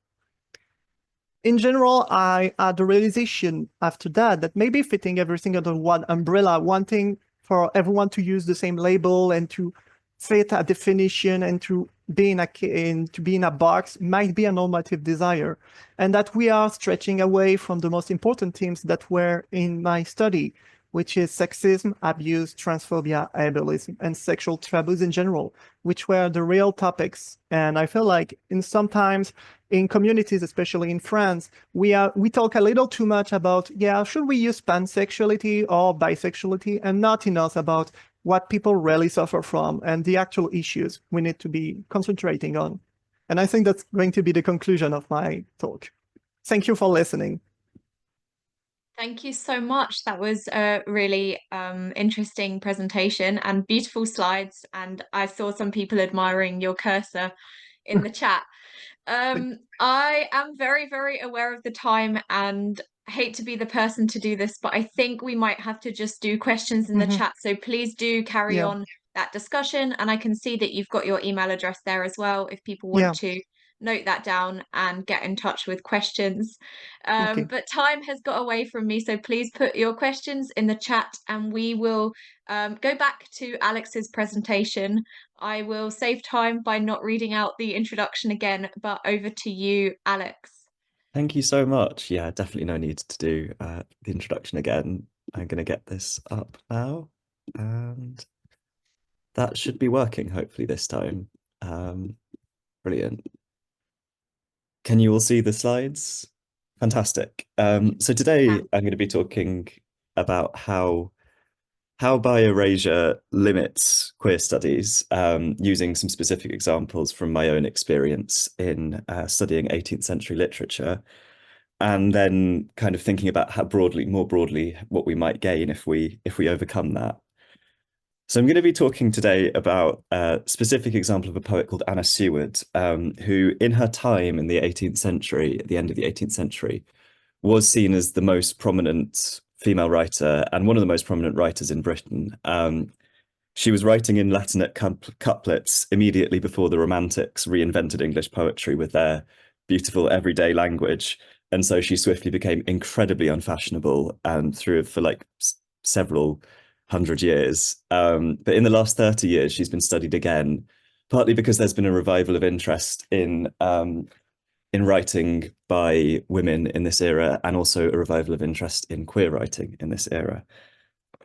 In general, I had the realization after that maybe fitting everything under one umbrella, wanting for everyone to use the same label and to fit a definition and to be in a box might be a normative desire, and that we are stretching away from the most important themes that were in my study, which is sexism, abuse, transphobia, ableism, and sexual taboos in general, which were the real topics. And I feel like sometimes in communities, especially in France, we talk a little too much about, yeah, should we use pansexuality or bisexuality, and not enough about what people really suffer from and the actual issues we need to be concentrating on. And I think that's going to be the conclusion of my talk. Thank you for listening. Thank you so much. That was a really interesting presentation and beautiful slides. And I saw some people admiring your cursor in the chat. I am very, very aware of the time and hate to be the person to do this, but I think we might have to just do questions in the chat. So please do carry on that discussion. And I can see that you've got your email address there as well, if people want to note that down and get in touch with questions. But time has got away from me, so please put your questions in the chat and we will go back to Alex's presentation. I will save time by not reading out the introduction again, but over to you, Alex. Thank you so much. Yeah, definitely no need to do the introduction again. I'm going to get this up now, and that should be working hopefully this time. Brilliant. Can you all see the slides? Fantastic. So today I'm going to be talking about how bi-erasure limits queer studies, using some specific examples from my own experience in studying 18th century literature, and then kind of thinking about how more broadly, what we might gain if we overcome that. So I'm going to be talking today about a specific example of a poet called Anna Seward, who in her time in the 18th century, at the end of the 18th century, was seen as the most prominent female writer and one of the most prominent writers in Britain. She was writing in Latinate couplets immediately before the Romantics reinvented English poetry with their beautiful everyday language. And so she swiftly became incredibly unfashionable and for like several hundred years. But in the last 30 years, she's been studied again, partly because there's been a revival of interest in writing by women in this era, and also a revival of interest in queer writing in this era.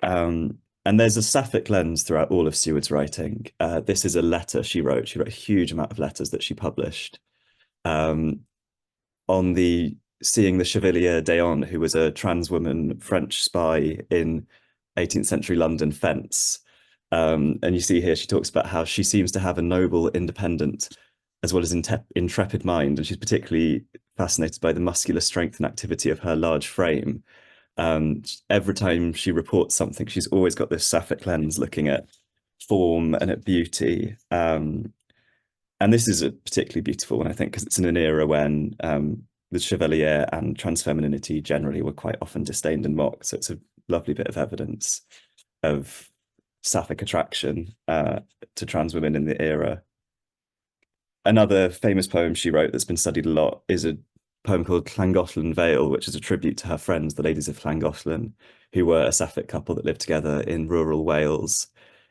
And there's a sapphic lens throughout all of Seward's writing. This is a letter she wrote. She wrote a huge amount of letters that she published on seeing the Chevalier d'Eon, who was a trans woman French spy in 18th century London fence. And you see here, she talks about how she seems to have a noble, independent, as well as intrepid mind. And she's particularly fascinated by the muscular strength and activity of her large frame. Every time she reports something, she's always got this sapphic lens looking at form and at beauty. And this is a particularly beautiful one, I think, because it's in an era when the chevalier and transfemininity generally were quite often disdained and mocked. So it's a lovely bit of evidence of sapphic attraction to trans women in the era. Another famous poem she wrote that's been studied a lot is a poem called Llangollen Vale, which is a tribute to her friends, the ladies of Llangollen, who were a sapphic couple that lived together in rural Wales.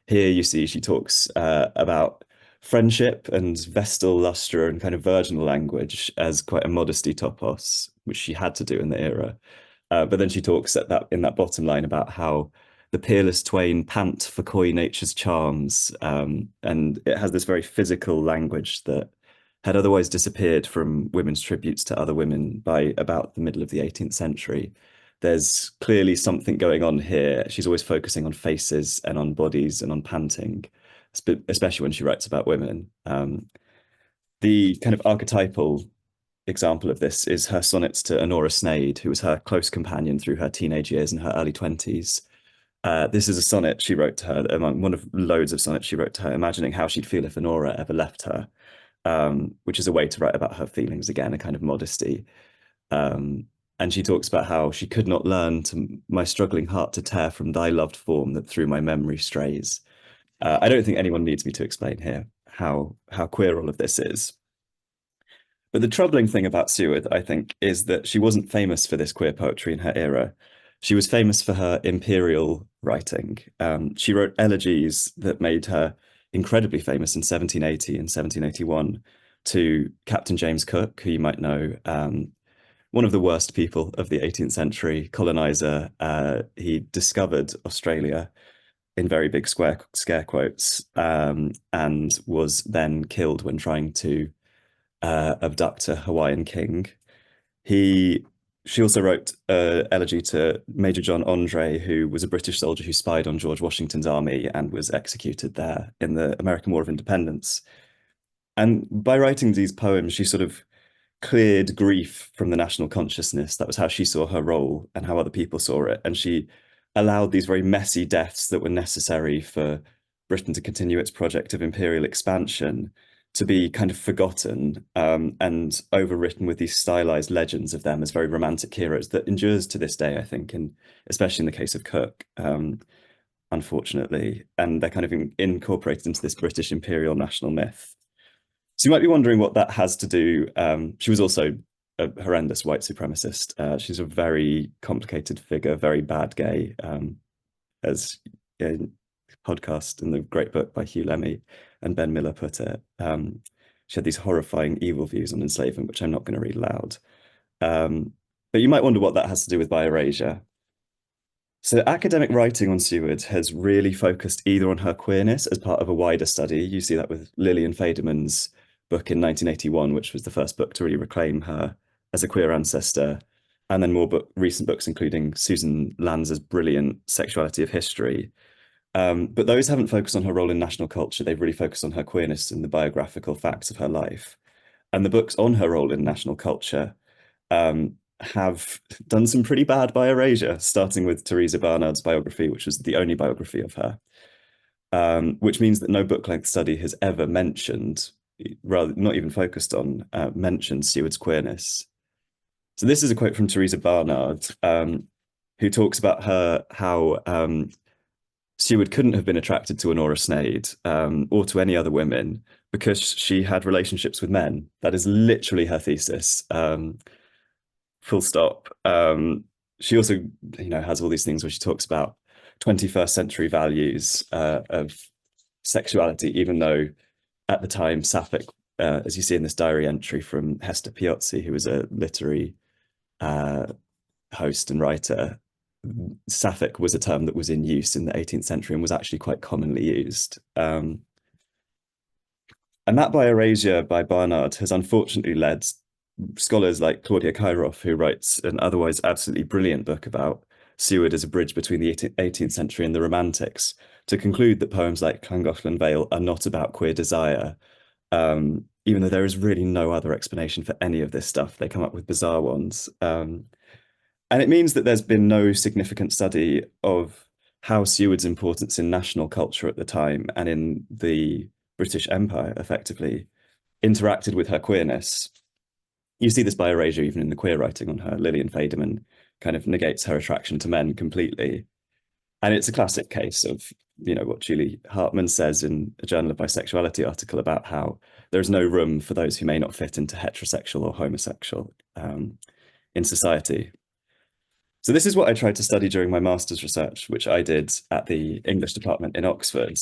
Here you see she talks about friendship and vestal lustre and kind of virginal language as quite a modesty topos, which she had to do in the era. But then she talks in that bottom line about how the peerless twain pant for coy nature's charms. And it has this very physical language that had otherwise disappeared from women's tributes to other women by about the middle of the 18th century. There's clearly something going on here. She's always focusing on faces and on bodies and on panting, especially when she writes about women. The kind of archetypal example of this is her sonnets to Honora Sneyd, who was her close companion through her teenage years and her early 20s. This is a sonnet she wrote to her, among one of loads of sonnets she wrote to her, imagining how she'd feel if Honora ever left her, which is a way to write about her feelings, again, a kind of modesty. And she talks about how she could not learn to my struggling heart to tear from thy loved form that through my memory strays. I don't think anyone needs me to explain here how queer all of this is. But the troubling thing about Seward, I think, is that she wasn't famous for this queer poetry in her era. She was famous for her imperial writing. She wrote elegies that made her incredibly famous in 1780 and 1781 to Captain James Cook, who you might know, one of the worst people of the 18th century, colonizer. He discovered Australia in very big scare quotes, and was then killed when trying to abduct a Hawaiian king. She also wrote an elegy to Major John Andre, who was a British soldier who spied on George Washington's army and was executed there in the American War of Independence. And by writing these poems, she sort of cleared grief from the national consciousness. That was how she saw her role and how other people saw it. And she allowed these very messy deaths that were necessary for Britain to continue its project of imperial expansion to be kind of forgotten and overwritten with these stylized legends of them as very romantic heroes that endures to this day, I think, and especially in the case of Cook, unfortunately. And they're kind of incorporated into this British imperial national myth. So you might be wondering what that has to do. She was also a horrendous white supremacist. She's a very complicated figure, very bad gay, as in podcast in the great book by Hugh Lemmy and Ben Miller put it. She had these horrifying evil views on enslavement, which I'm not going to read aloud. But you might wonder what that has to do with bi-erasure. So academic writing on Seward has really focused either on her queerness as part of a wider study. You see that with Lillian Faderman's book in 1981, which was the first book to really reclaim her as a queer ancestor, and then more recent books, including Susan Lanza's brilliant Sexuality of History. But those haven't focused on her role in national culture. They've really focused on her queerness and the biographical facts of her life. And the books on her role in national culture have done some pretty bad bi-erasure, starting with Teresa Barnard's biography, which was the only biography of her, which means that no book-length study has ever mentioned, rather not even focused on, mentioned Seward's queerness. So this is a quote from Teresa Barnard, who talks about how Seward couldn't have been attracted to Honora Sneyd or to any other women because she had relationships with men. That is literally her thesis. Full stop. She also, has all these things where she talks about 21st century values of sexuality, even though at the time Sapphic, as you see in this diary entry from Hester Piozzi, who was a literary host and writer, Sapphic was a term that was in use in the 18th century and was actually quite commonly used. And that bi-erasure by Barnard has unfortunately led scholars like Claudia Kairoff, who writes an otherwise absolutely brilliant book about Seward as a bridge between the 18th century and the Romantics, to conclude that poems like Llangollen Vale are not about queer desire, even though there is really no other explanation for any of this stuff. They come up with bizarre ones. And it means that there's been no significant study of how Seward's importance in national culture at the time and in the British Empire effectively interacted with her queerness. You see this by erasure even in the queer writing on her. Lillian Faderman kind of negates her attraction to men completely. And it's a classic case of, you know, what Julie Hartman says in a Journal of Bisexuality article about how there's no room for those who may not fit into heterosexual or homosexual in society. So this is what I tried to study during my master's research, which I did at the English department in Oxford,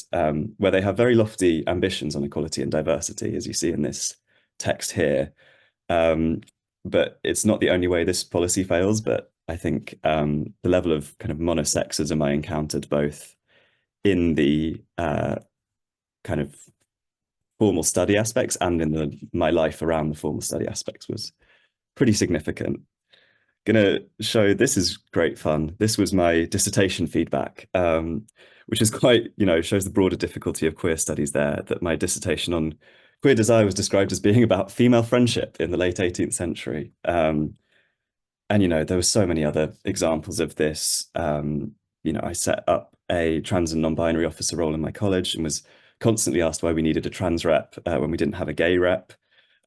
where they have very lofty ambitions on equality and diversity, as you see in this text here. But it's not the only way this policy fails, but I think the level of kind of monosexism I encountered both in the kind of formal study aspects and in my life around the formal study aspects was pretty significant. Gonna show, this is great fun. This was my dissertation feedback, which is quite, you know, shows the broader difficulty of queer studies there, that my dissertation on queer desire was described as being about female friendship in the late 18th century. And, you know, there were so many other examples of this. You know, I set up a trans and non-binary officer role in my college and was constantly asked why we needed a trans rep when we didn't have a gay rep.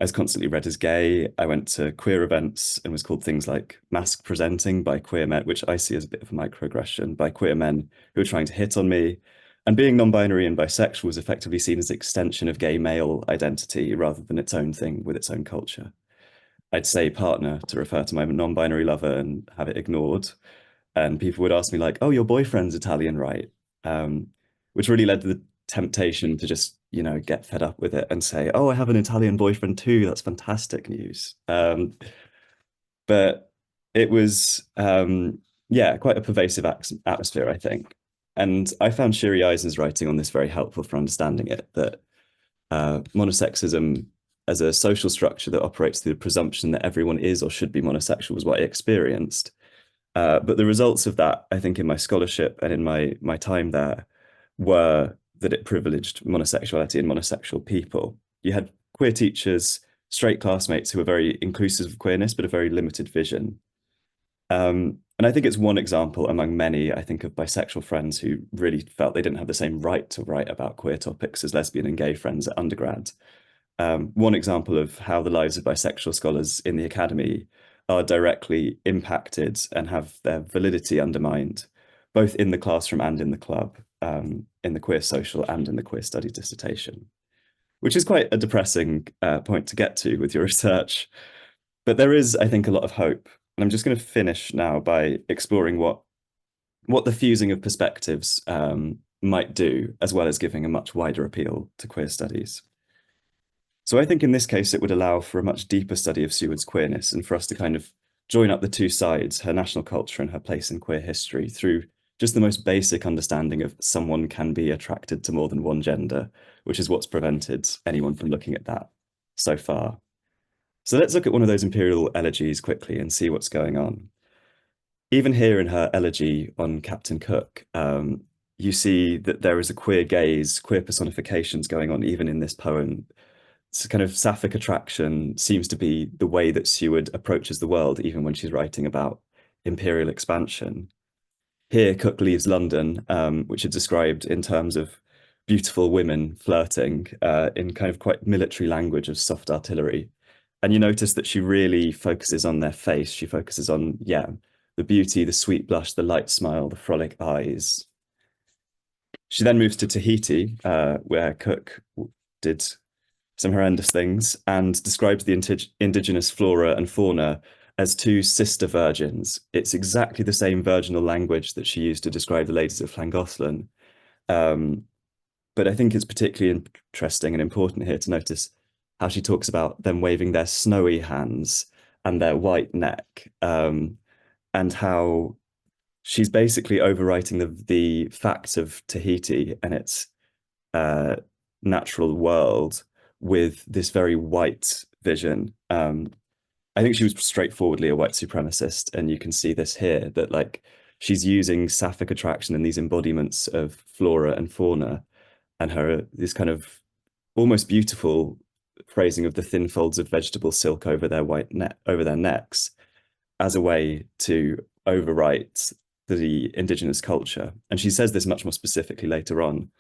I was constantly read as gay. I went to queer events and was called things like mask presenting by queer men, which I see as a bit of a microaggression, by queer men who were trying to hit on me. And being non-binary and bisexual was effectively seen as an extension of gay male identity rather than its own thing with its own culture. I'd say partner to refer to my non-binary lover and have it ignored. And people would ask me like, oh, your boyfriend's Italian, right? Which really led to the temptation to just, you know, get fed up with it and say, oh, I have an Italian boyfriend too. That's fantastic news. But it was, yeah, quite a pervasive atmosphere, I think. And I found Shiri Eisner's writing on this very helpful for understanding it, that monosexism as a social structure that operates through the presumption that everyone is or should be monosexual was what I experienced. But the results of that, I think, in my scholarship and in my time there were that it privileged monosexuality and monosexual people. You had queer teachers, straight classmates who were very inclusive of queerness, but a very limited vision. And I think it's one example among many, I think, of bisexual friends who really felt they didn't have the same right to write about queer topics as lesbian and gay friends at undergrad. One example of how the lives of bisexual scholars in the academy are directly impacted and have their validity undermined, both in the classroom and in the club, in the queer social and in the queer study dissertation, which is quite a depressing point to get to with your research. But there is, I think, a lot of hope. And I'm just going to finish now by exploring what the fusing of perspectives might do, as well as giving a much wider appeal to queer studies. So I think in this case, it would allow for a much deeper study of Seward's queerness and for us to kind of join up the two sides, her national culture and her place in queer history, through just the most basic understanding of someone can be attracted to more than one gender, which is what's prevented anyone from looking at that so far. So let's look at one of those imperial elegies quickly and see what's going on. Even here in her elegy on Captain Cook, you see that there is a queer gaze, queer personifications going on even in this poem. It's kind of sapphic attraction seems to be the way that Seward approaches the world, even when she's writing about imperial expansion. Here, Cook leaves London, which is described in terms of beautiful women flirting in kind of quite military language of soft artillery. And you notice that she really focuses on their face. She focuses on, yeah, the beauty, the sweet blush, the light smile, the frolic eyes. She then moves to Tahiti, where Cook did some horrendous things, and describes the indigenous flora and fauna as two sister virgins. It's exactly the same virginal language that she used to describe the ladies of Llangollen. But I think it's particularly interesting and important here to notice how she talks about them waving their snowy hands and their white neck, and how she's basically overwriting the facts of Tahiti and its natural world with this very white vision. I think she was straightforwardly a white supremacist, and you can see this here, that like she's using sapphic attraction and these embodiments of flora and fauna and her this kind of almost beautiful phrasing of the thin folds of vegetable silk over their white over their necks as a way to overwrite the indigenous culture. And she says this much more specifically later on,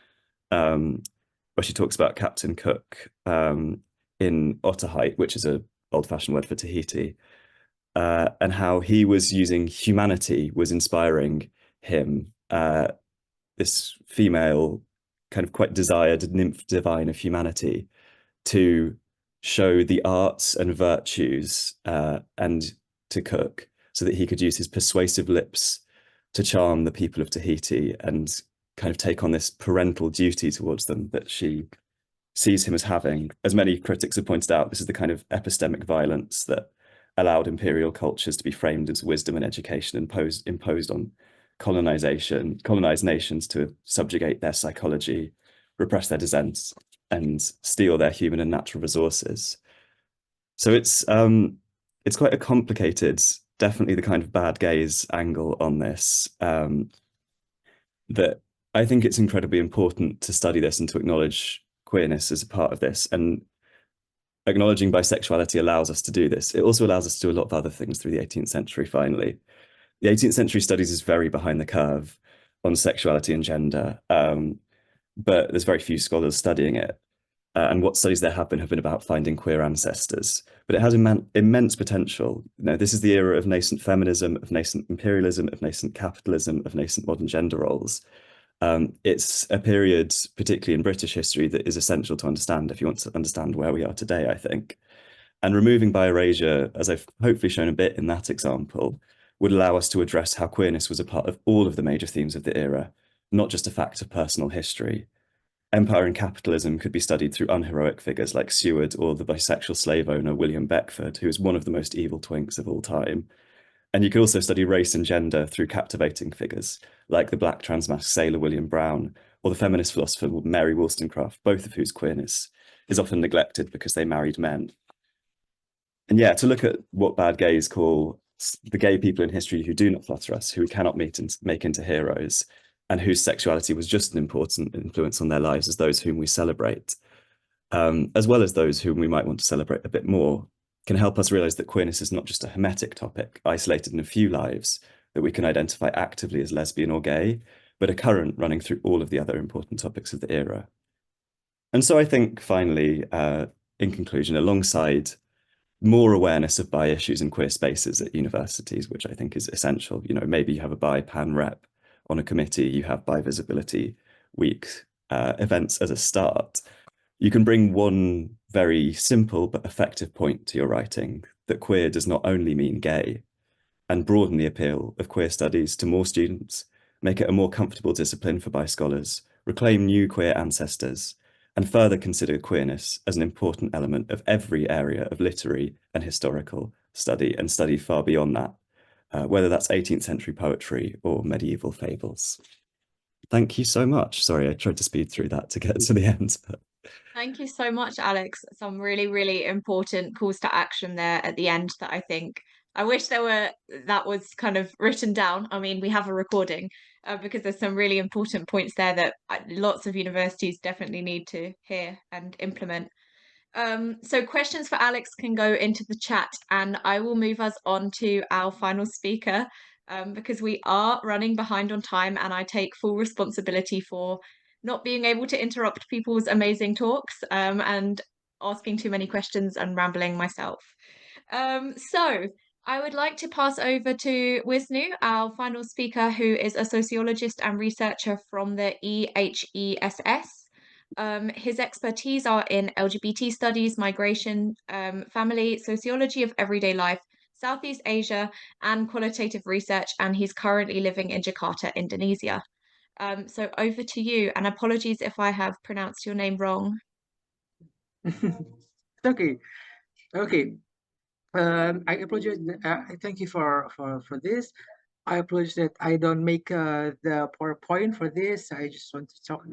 where she talks about Captain Cook in Otaheite, which is an old-fashioned word for Tahiti, and how he was using humanity, was inspiring him, this female kind of quite desired nymph divine of humanity, to show the arts and virtues and to Cook, so that he could use his persuasive lips to charm the people of Tahiti and kind of take on this parental duty towards them that she sees him as having. As many critics have pointed out, this is the kind of epistemic violence that allowed imperial cultures to be framed as wisdom and education imposed on colonized nations to subjugate their psychology, repress their dissent, and steal their human and natural resources. So it's quite a complicated, definitely the kind of bad gaze angle on this, that I think it's incredibly important to study this and to acknowledge queerness as a part of this. And acknowledging bisexuality allows us to do this. It also allows us to do a lot of other things through the 18th century, finally. The 18th century studies is very behind the curve on sexuality and gender, but there's very few scholars studying it. And what studies there have been about finding queer ancestors. But it has immense potential. You know, this is the era of nascent feminism, of nascent imperialism, of nascent capitalism, of nascent modern gender roles. It's a period, particularly in British history, that is essential to understand if you want to understand where we are today, I think. And removing bi-erasure, as I've hopefully shown a bit in that example, would allow us to address how queerness was a part of all of the major themes of the era, not just a fact of personal history. Empire and capitalism could be studied through unheroic figures like Seward or the bisexual slave owner William Beckford, who is one of the most evil twinks of all time. And you could also study race and gender through captivating figures like the black transmasked sailor William Brown or the feminist philosopher Mary Wollstonecraft, both of whose queerness is often neglected because they married men. And yeah, to look at what bad gays call the gay people in history who do not flatter us, who we cannot meet and make into heroes, and whose sexuality was just an important influence on their lives as those whom we celebrate, as well as those whom we might want to celebrate a bit more, can help us realize that queerness is not just a hermetic topic isolated in a few lives that we can identify actively as lesbian or gay, but a current running through all of the other important topics of the era. And so I think finally, in conclusion, alongside more awareness of bi issues in queer spaces at universities, which I think is essential, you know, maybe you have a bi pan rep on a committee, you have Bi Visibility Week events as a start. You can bring one very simple but effective point to your writing, that queer does not only mean gay, and broaden the appeal of queer studies to more students, make it a more comfortable discipline for bi scholars, reclaim new queer ancestors, and further consider queerness as an important element of every area of literary and historical study, and study far beyond that, whether that's 18th century poetry or medieval fables. Thank you so much. Sorry, I tried to speed through that to get to the end. But... Thank you so much, Alex. Some really, really important calls to action there at the end that I think I wish that was kind of written down. I mean, we have a recording because there's some really important points there that lots of universities definitely need to hear and implement. So questions for Alex can go into the chat, and I will move us on to our final speaker because we are running behind on time, and I take full responsibility for not being able to interrupt people's amazing talks and asking too many questions and rambling myself. So I would like to pass over to Wisnu, our final speaker, who is a sociologist and researcher from the EHESS. His expertise are in LGBT studies, migration, family, sociology of everyday life, Southeast Asia, and qualitative research, and he's currently living in Jakarta, Indonesia. So over to you, and apologies if I have pronounced your name wrong. Okay. I apologize. Thank you for this. I apologize that I don't make the PowerPoint for this. I just want to talk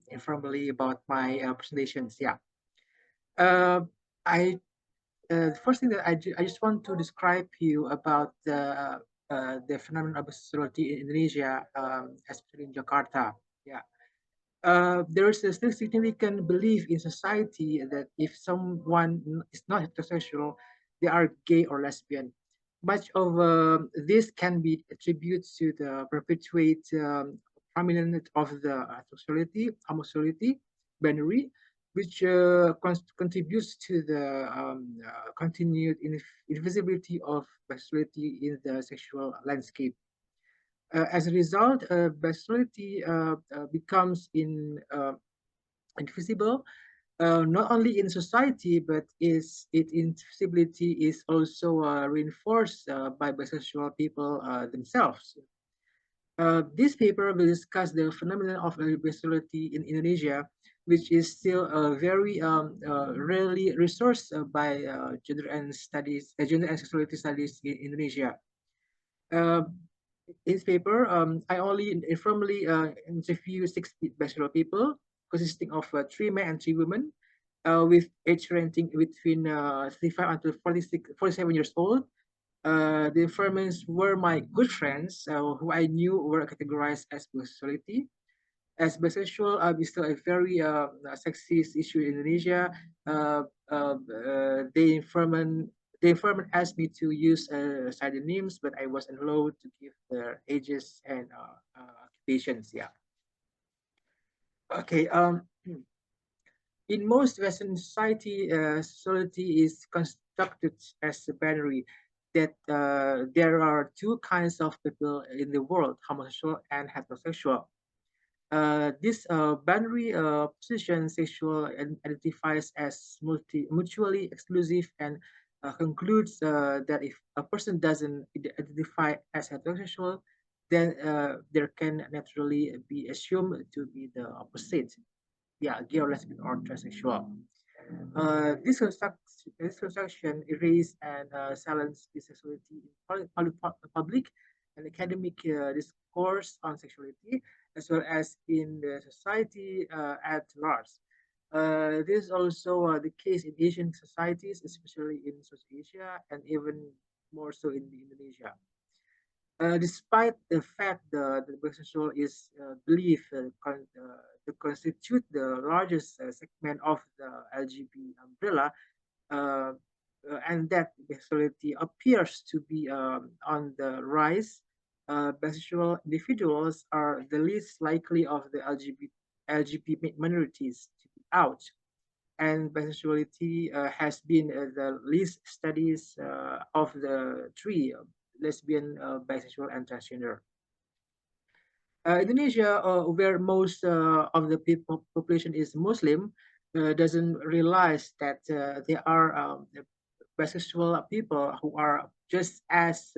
informally about my presentations. Yeah. The first thing that I just want to describe you about the phenomenon of bisexuality in Indonesia, especially in Jakarta. Yeah. There is a still significant belief in society that if someone is not heterosexual, they are gay or lesbian. much of this can be attributed to the perpetuate prominence of the sexuality, homosexuality binary, which contributes to the continued invisibility of bisexuality in the sexual landscape. As a result, bisexuality becomes invisible not only in society, but its invisibility is also reinforced by bisexual people themselves. This paper will discuss the phenomenon of bisexuality in Indonesia, which is still very rarely resourced by gender and sexuality studies in Indonesia. In this paper, I only informally interviewed 6 bisexual people consisting of 3 men and 3 women, with age ranging between 35 until 47 years old. The informants were my good friends who I knew were categorized as bisexuality. As bisexual is still a very sexist issue in Indonesia. The informant asked me to use pseudonyms, but I wasn't allowed to give their ages and occupations. Yeah. Okay. In most Western society, sexuality is constructed as a binary. That there are 2 kinds of people in the world: homosexual and heterosexual. This binary position sexual identifies as mutually exclusive and concludes that if a person doesn't identify as heterosexual, then there can naturally be assumed to be the opposite. Yeah, gay or lesbian or transsexual. This construction erase and silence bisexuality in public and academic discourse on sexuality, as well as in the society at large. This is also the case in Asian societies, especially in South Asia, and even more so in Indonesia. Despite the fact that the bisexual is believed to constitute the largest segment of the LGBT umbrella, and that bisexuality appears to be on the rise, bisexual individuals are the least likely of the LGBT minorities to be out, and bisexuality has been the least studies of the 3: lesbian, bisexual, and transgender. Indonesia, where most of the population is Muslim, doesn't realize that there are bisexual people who are just as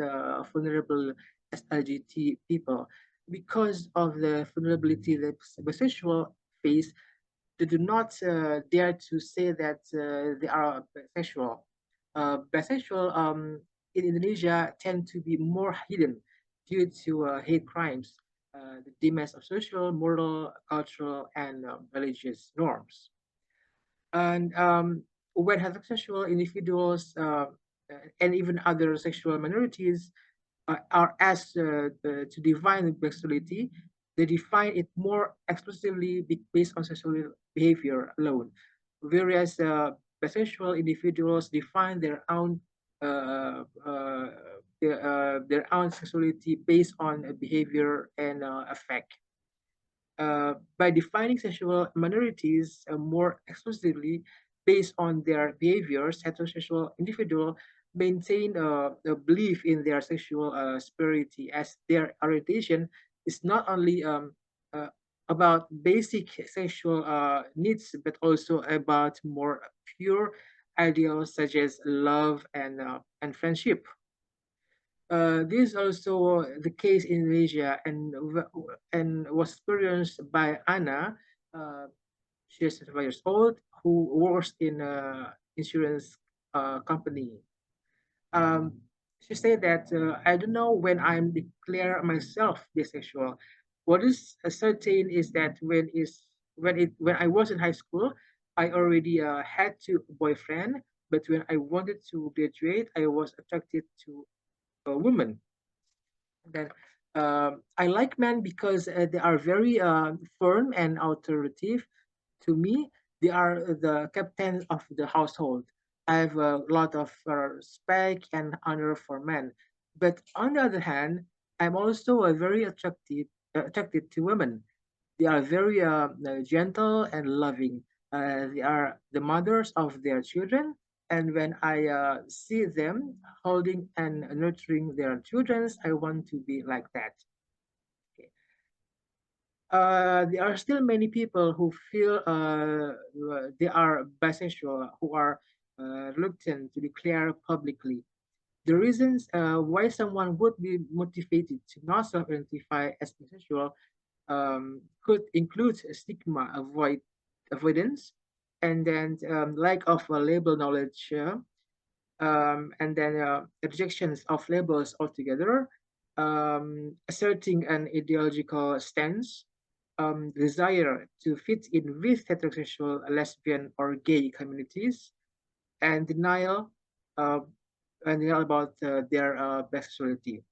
vulnerable as LGBT people. Because of the vulnerability that bisexual face, they do not dare to say that they are bisexual. Bisexual in Indonesia tend to be more hidden due to hate crimes, the demands of social, moral, cultural, and religious norms. And when heterosexual individuals and even other sexual minorities are asked to define bisexuality, they define it more exclusively based on sexual behavior alone, whereas bisexual individuals define their own sexuality based on behavior and affect. By defining sexual minorities more exclusively based on their behaviors, heterosexual individuals maintain a belief in their sexual spirituality, as their orientation is not only about basic sexual needs, but also about more pure ideals such as love and friendship. This is also the case in Indonesia and was experienced by Anna. She is 25 years old, who works in an insurance company. She said that I don't know when I'm declare myself bisexual. What is certain is that when I was in high school, I already had 2 boyfriend. But when I wanted to graduate, I was attracted to a woman. Then I like men because they are very firm and authoritative. To me, they are the captain of the household. I have a lot of respect and honor for men. But on the other hand, I'm also very attracted to women. They are very gentle and loving. They are the mothers of their children. And when I see them holding and nurturing their children, I want to be like that. Okay. There are still many people who feel they are bisexual, who are reluctant to declare publicly. The reasons why someone would be motivated to not self-identify as bisexual could include stigma, avoidance, and then lack of label knowledge, and then rejections of labels altogether, asserting an ideological stance, desire to fit in with heterosexual, lesbian, or gay communities, and denial about their bisexuality.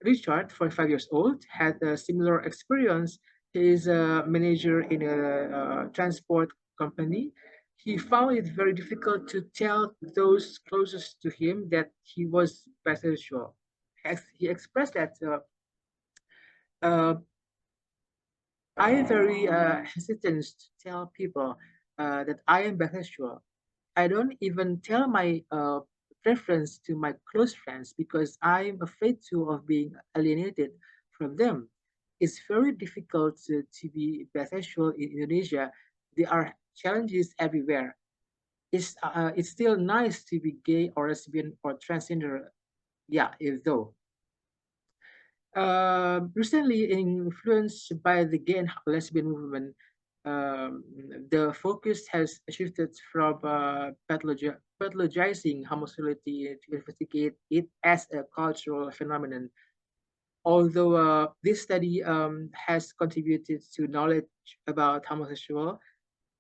Richard, 45 years old, had a similar experience. He is a manager in a transport company. He found it very difficult to tell those closest to him that he was bisexual. He expressed that I am very hesitant to tell people that I am bisexual. I don't even tell my preference to my close friends because I'm afraid of being alienated from them. It's very difficult to be bisexual in Indonesia. There are challenges everywhere. It's still nice to be gay or lesbian or transgender. Yeah, if though. Recently influenced by the gay and lesbian movement, the focus has shifted from pathologizing homosexuality to investigate it as a cultural phenomenon. Although this study has contributed to knowledge about homosexual,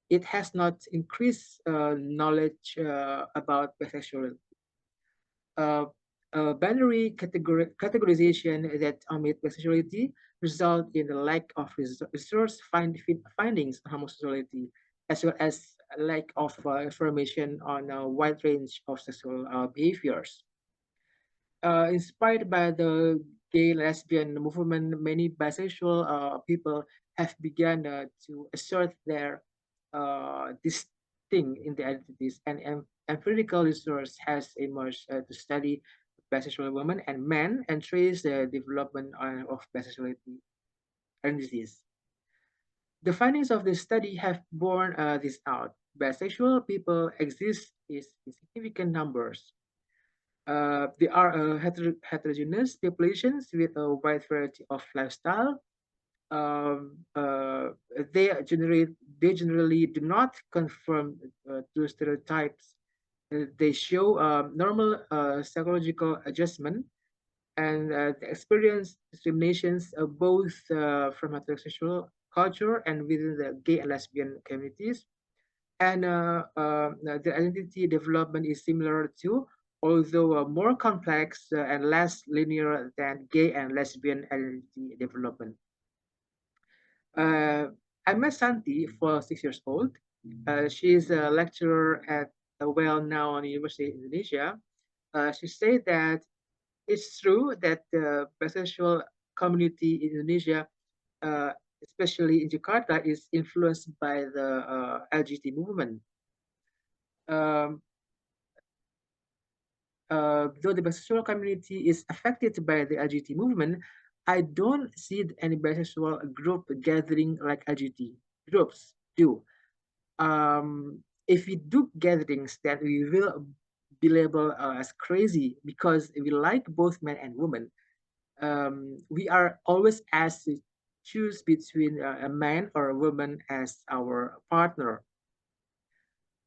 it has not increased knowledge about bisexual. Binary categorization that omit bisexuality result in the lack of findings on homosexuality, as well as a lack of information on a wide range of sexual behaviors. Inspired by the gay lesbian movement, many bisexual people have begun to assert their distinct identities, and empirical resource has emerged to study bisexual women and men and trace the development of bisexuality and disease. The findings of this study have borne this out. Bisexual people exist in significant numbers. They are heterogeneous populations with a wide variety of lifestyle. They generally do not conform to stereotypes. They show normal psychological adjustment and experience discriminations both from heterosexual culture and within the gay and lesbian communities. And the identity development is similar to, although more complex and less linear than gay and lesbian identity development. I met Santi, 6 years old. She is a lecturer at a well-known university in Indonesia. She said that it's true that the bisexual community in Indonesia, especially in Jakarta, is influenced by the LGBT movement. Though the bisexual community is affected by the LGBT movement, I don't see any bisexual group gathering like LGBT groups do. If we do gatherings, then we will be labeled as crazy because we like both men and women. We are always asked to choose between a man or a woman as our partner.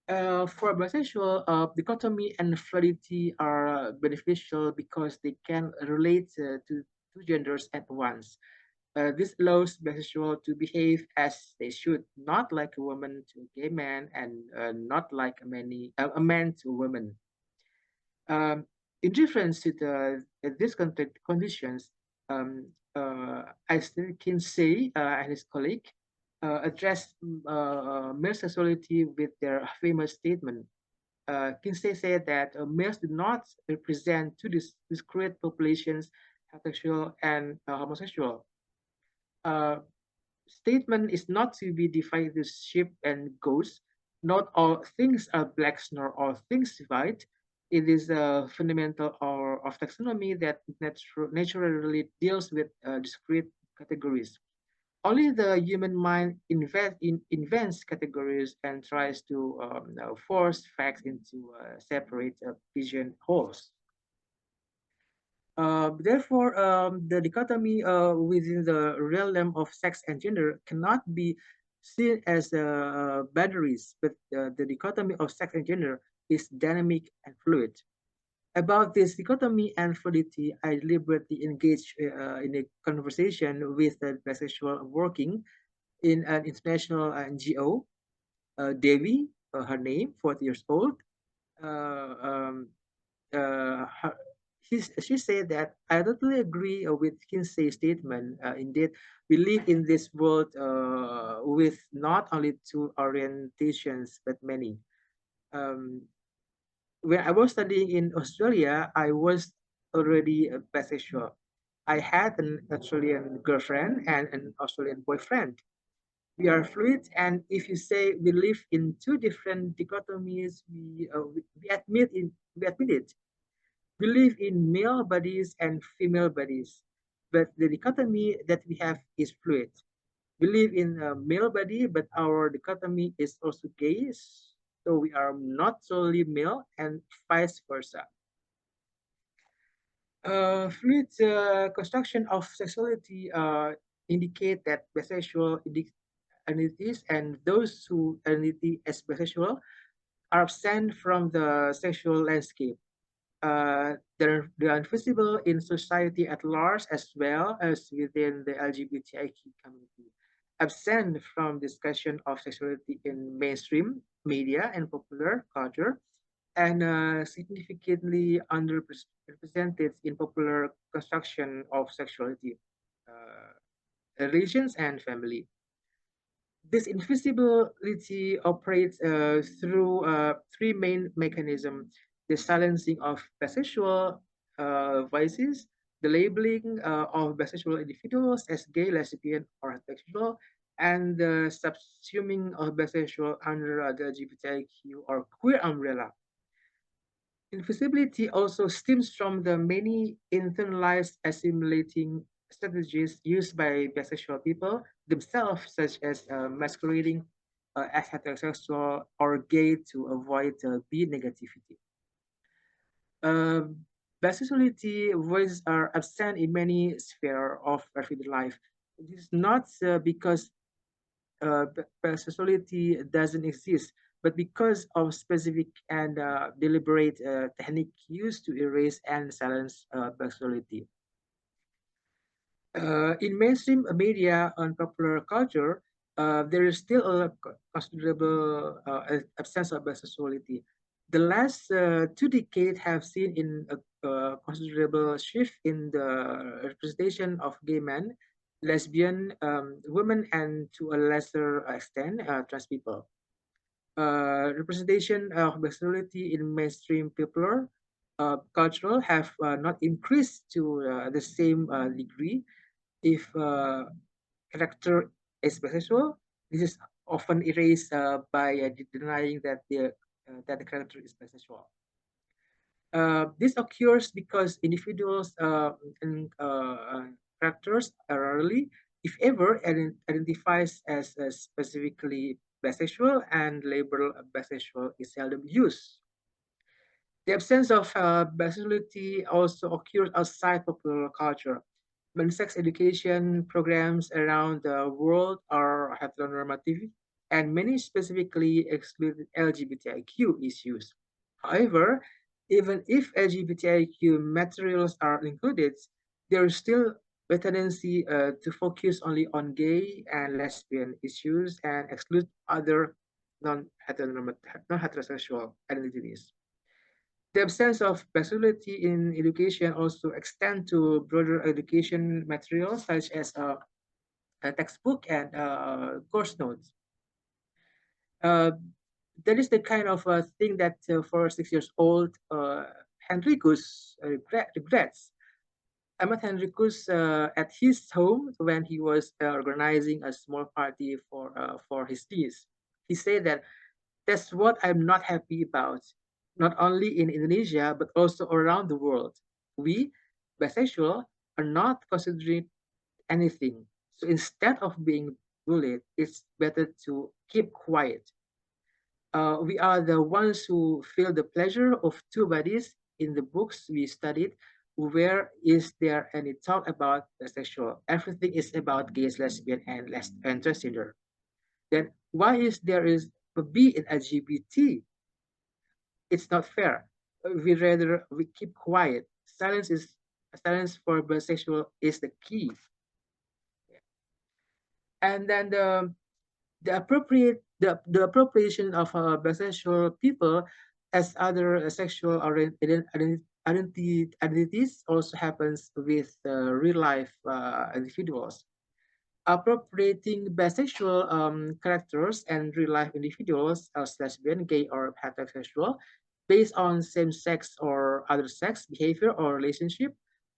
For bisexual, dichotomy and fluidity are beneficial because they can relate to two genders at once. This allows bisexual to behave as they should, not like a woman to a gay man and not like a man to a woman. In difference to these conditions, I still can say and his colleague addressed male sexuality with their famous statement. Kinsey said that males do not represent two discrete populations, heterosexual and homosexual. Statement is not to be divided into sheep and goats. Not all things are blacks, nor all things white. It is a fundamental of taxonomy that naturally deals with discrete categories. Only the human mind invents categories and tries to force facts into separate pigeon holes. Therefore, the dichotomy within the realm of sex and gender cannot be seen as boundaries, but the dichotomy of sex and gender is dynamic and fluid. About this dichotomy and fluidity, I deliberately engaged in a conversation with a bisexual working in an international NGO. Devi, her name, 40 years old. She said that I totally agree with Kinsey's statement. Indeed, we live in this world with not only two orientations, but many. When I was studying in Australia, I was already a bisexual. I had an Australian girlfriend and an Australian boyfriend. We are fluid, and if you say we live in two different dichotomies, we admit it. We live in male bodies and female bodies, but the dichotomy that we have is fluid. We live in a male body, but our dichotomy is also gay, so we are not solely male and vice versa. Fluid construction of sexuality indicate that bisexual identities and those who identity as bisexual are absent from the sexual landscape. They're invisible in society at large as well as within the LGBTIQ community. Absent from discussion of sexuality in mainstream media and popular culture, and significantly underrepresented in popular construction of sexuality, religions, and family. This invisibility operates through three main mechanisms: the silencing of bisexual voices, the labeling of bisexual individuals as gay, lesbian, or heterosexual, and the subsuming of bisexual under the LGBTIQ or queer umbrella. Invisibility also stems from the many internalized assimilating strategies used by bisexual people themselves, such as masquerading as heterosexual or gay to avoid B negativity. Bisexuality voices are absent in many spheres of everyday life. This is not because bisexuality doesn't exist, but because of specific and deliberate technique used to erase and silence bisexuality. In mainstream media and popular culture, there is still a considerable absence of bisexuality. The last 2 decades have seen in a considerable shift in the representation of gay men, lesbian women, and to a lesser extent, trans people. Representation of bisexuality in mainstream popular cultural have not increased to the same degree. If character is bisexual, this is often erased by denying that the character is bisexual. This occurs because individuals and characters rarely, if ever, identifies as specifically bisexual, and label bisexual is seldom used. The absence of bisexuality also occurs outside popular culture. When sex education programs around the world are heteronormative, and many specifically exclude LGBTIQ issues. However, even if LGBTIQ materials are included, there is still a tendency to focus only on gay and lesbian issues and exclude other non-heterosexual identities. The absence of bisexuality in education also extends to broader education materials such as a textbook and course notes. that is the kind of thing that for 6 years old Henricus regrets. I met Henricus at his home when he was organizing a small party for his niece. He said that that's what I'm not happy about, not only in Indonesia, but also around the world. We, bisexual, are not considering anything. So instead of being bullied, it's better to keep quiet. We are the ones who feel the pleasure of two bodies. In the books we studied, where is there any talk about bisexual? Everything is about gays, lesbian, and transgender. Then why is there is a B in LGBT? It's not fair. We keep quiet. Silence for bisexual is the key. And then the appropriation of bisexual people as other sexual identities also happens with real life individuals. Appropriating bisexual characters and real life individuals as lesbian, gay, or heterosexual based on same sex or other sex behavior or relationship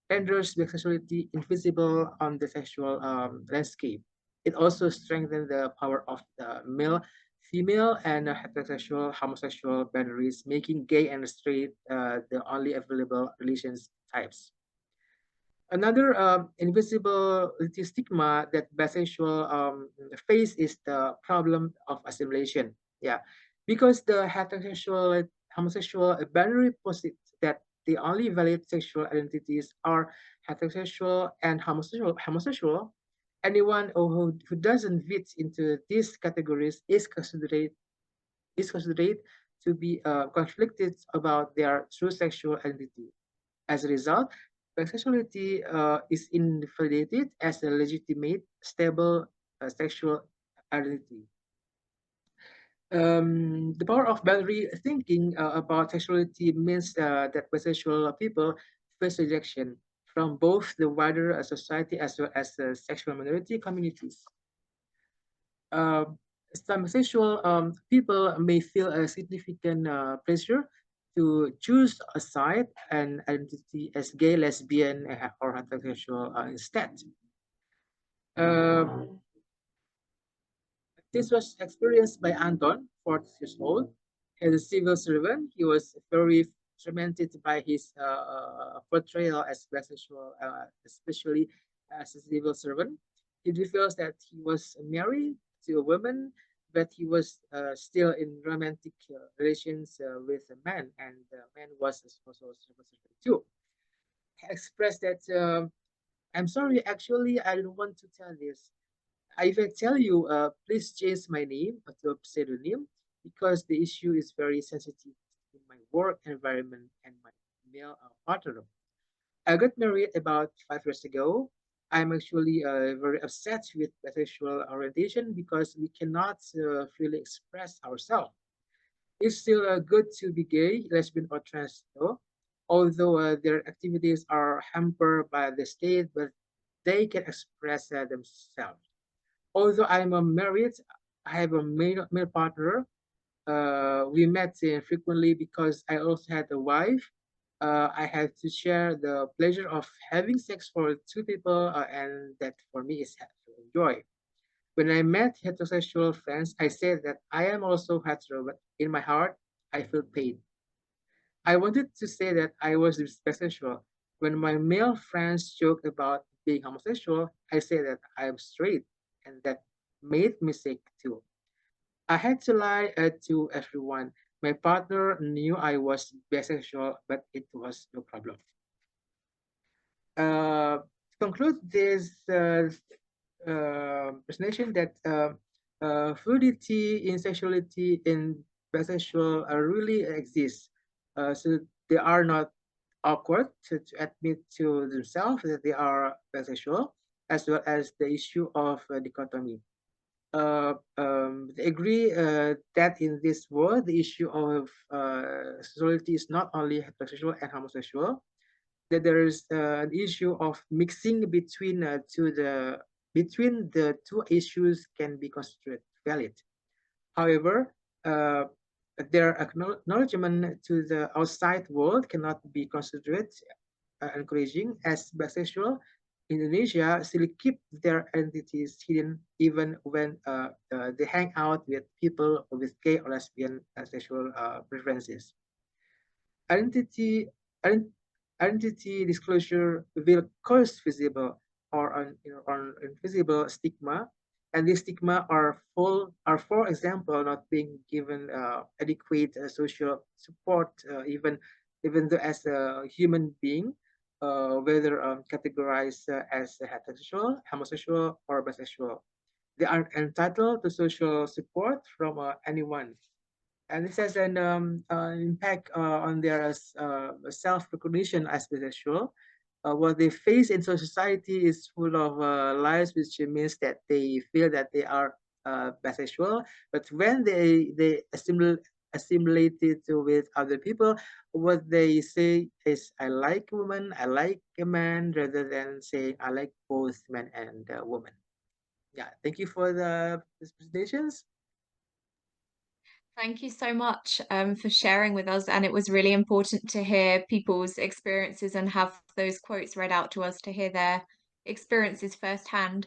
renders bisexuality invisible on the sexual landscape. It also strengthens the power of the male, female, and heterosexual, homosexual boundaries, making gay and straight the only available relations types. Another invisibility stigma that bisexual face is the problem of assimilation. Yeah, because the heterosexual, homosexual boundary posits that the only valid sexual identities are heterosexual and homosexual. Anyone who doesn't fit into these categories is considered to be conflicted about their true sexual identity. As a result, bisexuality is invalidated as a legitimate, stable sexual identity. The power of boundary thinking about sexuality means that bisexual people face rejection from both the wider society as well as the sexual minority communities. Some sexual people may feel a significant pressure to choose a side and identity as gay, lesbian, or heterosexual instead. This was experienced by Anton, 40 years old. As a civil servant, he was very tormented by his portrayal as bisexual, especially as a civil servant. He feels that he was married to a woman, but he was still in romantic relations with a man, and the man was also a civil servant too. He expressed that, I'm sorry, actually, I don't want to tell this. If I tell you, please change my name to a pseudonym because the issue is very sensitive in my work environment and my male partner. I got married about 5 years ago. I'm actually very upset with bisexual orientation because we cannot freely express ourselves. It's still good to be gay, lesbian, or trans, though, although their activities are hampered by the state, but they can express themselves. Although I'm married, I have a male partner. We met frequently because I also had a wife. I had to share the pleasure of having sex for two people, and that for me is joy. When I met heterosexual friends, I said that I am also hetero, but in my heart, I feel pain. I wanted to say that I was bisexual. When my male friends joke about being homosexual, I say that I am straight, and that made me sick too. I had to lie to everyone. My partner knew I was bisexual, but it was no problem. To conclude this presentation, that fluidity in sexuality in bisexual really exists. So they are not awkward to admit to themselves that they are bisexual, as well as the issue of dichotomy. They agree that in this world, the issue of sexuality is not only heterosexual and homosexual, that there is an issue of mixing between the two issues can be considered valid. However, their acknowledgement to the outside world cannot be considered encouraging, as bisexual in Indonesia still keep their identities hidden even when they hang out with people with gay or lesbian sexual preferences. Identity, identity disclosure will cause visible or invisible stigma, and this stigma are for example, not being given adequate social support, even though as a human being, whether categorized as heterosexual, homosexual, or bisexual. They are entitled to social support from anyone, and this has an impact on their self-recognition as bisexual. What they face in society is full of lies, which means that they feel that they are bisexual, but when they assimilate it with other people, what they say is, I like women, I like a man, rather than saying I like both men and women. Yeah, thank you for these presentations. Thank you so much for sharing with us. And it was really important to hear people's experiences and have those quotes read out to us to hear their experiences firsthand.